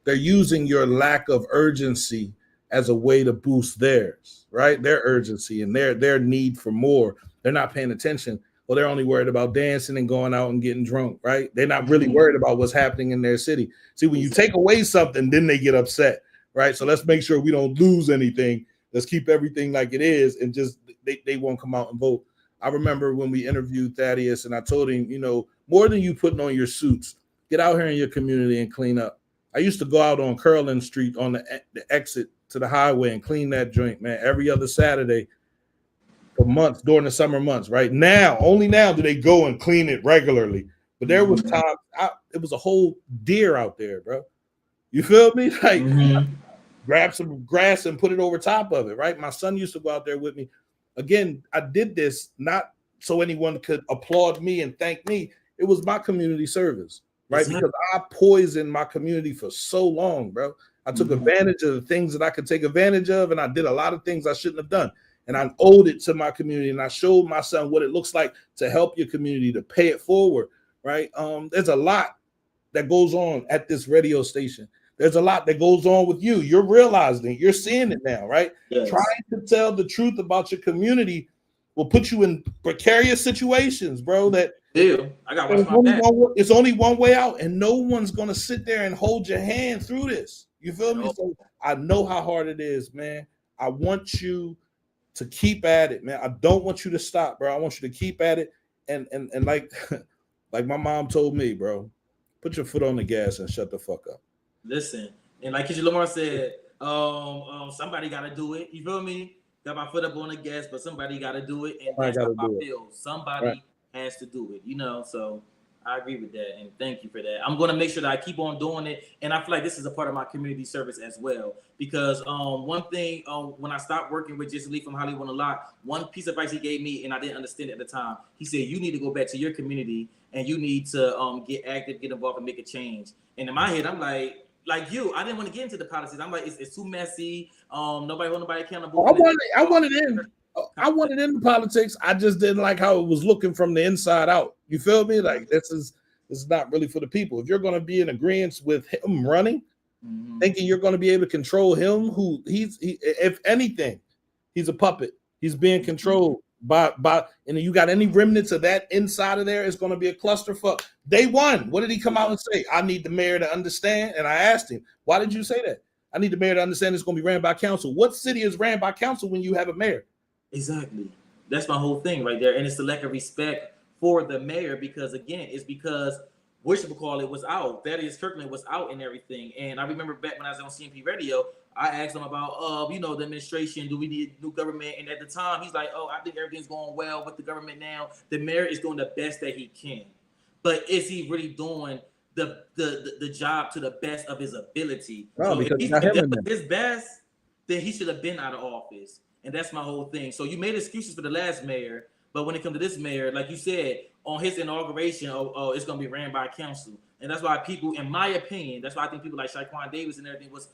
your lack of urgency as a way to boost theirs, right? Their urgency and their need for more. They're not paying attention. Well, they're only worried about dancing and going out and getting drunk, right? They're not really worried about what's happening in their city. See, when you take away something, then they get upset, right? So let's make sure we don't lose anything. Let's keep everything like it is, and just they won't come out and vote. I remember when we interviewed Thaddeus, and I told him, you know, more than you putting on your suits, get out here in your community and clean up. I used to go out on Curlin Street on the exit to the highway and clean that joint, man, every other Saturday for months during the summer months. Right now, only now do they go and clean it regularly. But there was time, it was a whole deer out there, bro. You feel me? Like, grab some grass and put it over top of it, right? My son used to go out there with me. Again, I did this not so anyone could applaud me and thank me. It was my community service, right? Because I poisoned my community for so long, bro. I took advantage of the things that I could take advantage of, and I did a lot of things I shouldn't have done. And I owed it to my community, and I showed my son what it looks like to help your community, to pay it forward, right? There's a lot that goes on at this radio station. There's a lot that goes on with you. You're realizing it. You're seeing it now, right? Yes. Trying to tell the truth about your community will put you in precarious situations, bro. That I got to watch my back. It's only one way out, and no one's going to sit there and hold your hand through this. You feel me? So I know how hard it is, man. I want you to keep at it, man. I don't want you to stop, bro. I want you to keep at it. And like my mom told me, bro, put your foot on the gas and shut the fuck up. Listen, and like Keisha Lamar said, somebody got to do it. You feel me? Got my foot up on the gas, but somebody got to do it. And that's how I feel. Somebody has to do it, you know? So I agree with that, and thank you for that. I'm going to make sure that I keep on doing it, and I feel like this is a part of my community service as well. Because one thing, when I stopped working with Jason Lee from Hollywood a lot, one piece of advice he gave me, and I didn't understand it at the time, he said, you need to go back to your community, and you need to get active, get involved, and make a change. And in my head, I'm like you, I didn't want to get into the politics. I'm like, it's too messy. Nobody accountable. I wanted into politics. I just didn't like how it was looking from the inside out. You feel me? Like this is not really for the people. If you're going to be in agreement with him running, thinking you're going to be able to control him, if anything, he's a puppet. He's being controlled And you got any remnants of that inside of there, it's going to be a clusterfuck. Day one, what did he come out and say? I need the mayor to understand. And I asked him, why did you say that? I need the mayor to understand it's going to be ran by council. What city is ran by council when you have a mayor? Exactly. That's my whole thing right there. And it's the lack of respect for the mayor because, again, it's because whatchamacallit was out. Thaddeus Kirkland was out and everything. And I remember back when I was on CMP radio, I asked him about, the administration. Do we need new government? And at the time, he's like, oh, I think everything's going well with the government now. The mayor is doing the best that he can. But is he really doing the job to the best of his ability? No, so because if that was his best, then he should have been out of office. And that's my whole thing. So you made excuses for the last mayor, but when it comes to this mayor, like you said, on his inauguration, it's going to be ran by council. And that's why people, in my opinion, that's why I think people like Shaquan Davis and everything was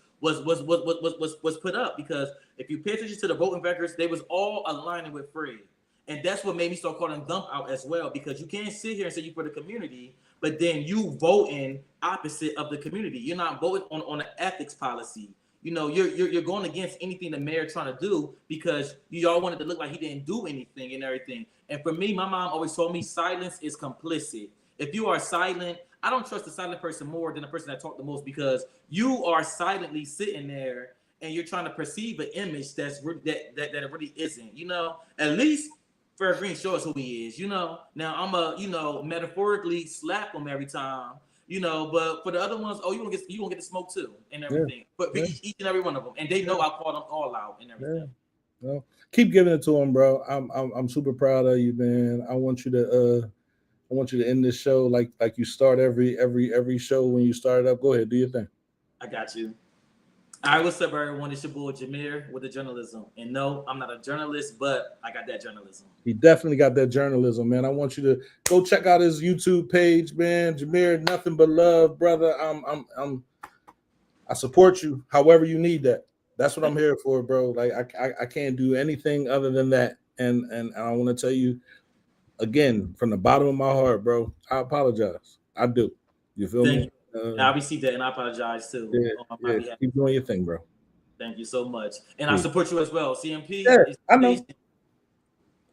put up. Because if you pay attention to the voting records, they was all aligning with Fred. And that's what made me start calling Dump out as well, because you can't sit here and say you for the community, but then you voting opposite of the community. You're not voting on an ethics policy. You're going against anything the mayor trying to do because y'all wanted to look like he didn't do anything and everything. And for me, my mom always told me silence is complicit. If you are silent, I don't trust the silent person more than the person that talked the most, because you are silently sitting there and you're trying to perceive an image that it really isn't. At least Fair Green show us who he is. Now I'm metaphorically slap him every time. But for the other ones, you won't get the smoke too and everything. But each and every one of them, and they know I call them all out and everything. Yeah. Well, keep giving it to him, bro. I'm super proud of you, man. I want you to end this show like you start every show when you start it up. Go ahead, do your thing. I got you. All right, what's up, everyone? It's your boy Jermir with the journalism. And no, I'm not a journalist, but I got that journalism. He definitely got that journalism, man. I want you to go check out his YouTube page, man. Jermir, nothing but love, brother. I support you however you need that. That's what I'm here for, bro. Like I can't do anything other than that. And I want to tell you again from the bottom of my heart, bro. I apologize. I do. You feel me? I received that, and I apologize too. Yeah, keep doing your thing, bro. Thank you so much, and I support you as well. CMP. Yeah, I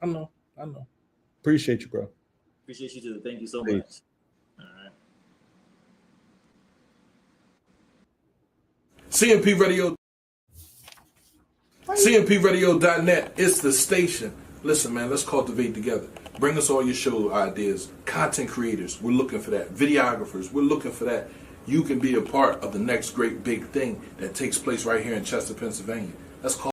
know. Appreciate you, bro. Appreciate you too. Thank you so much. All right. CMP Radio. CMPRadio.net. It's the station. Listen, man, let's cultivate together. Bring us all your show ideas. Content creators, we're looking for that. Videographers, we're looking for that. You can be a part of the next great big thing that takes place right here in Chester, Pennsylvania. Let's call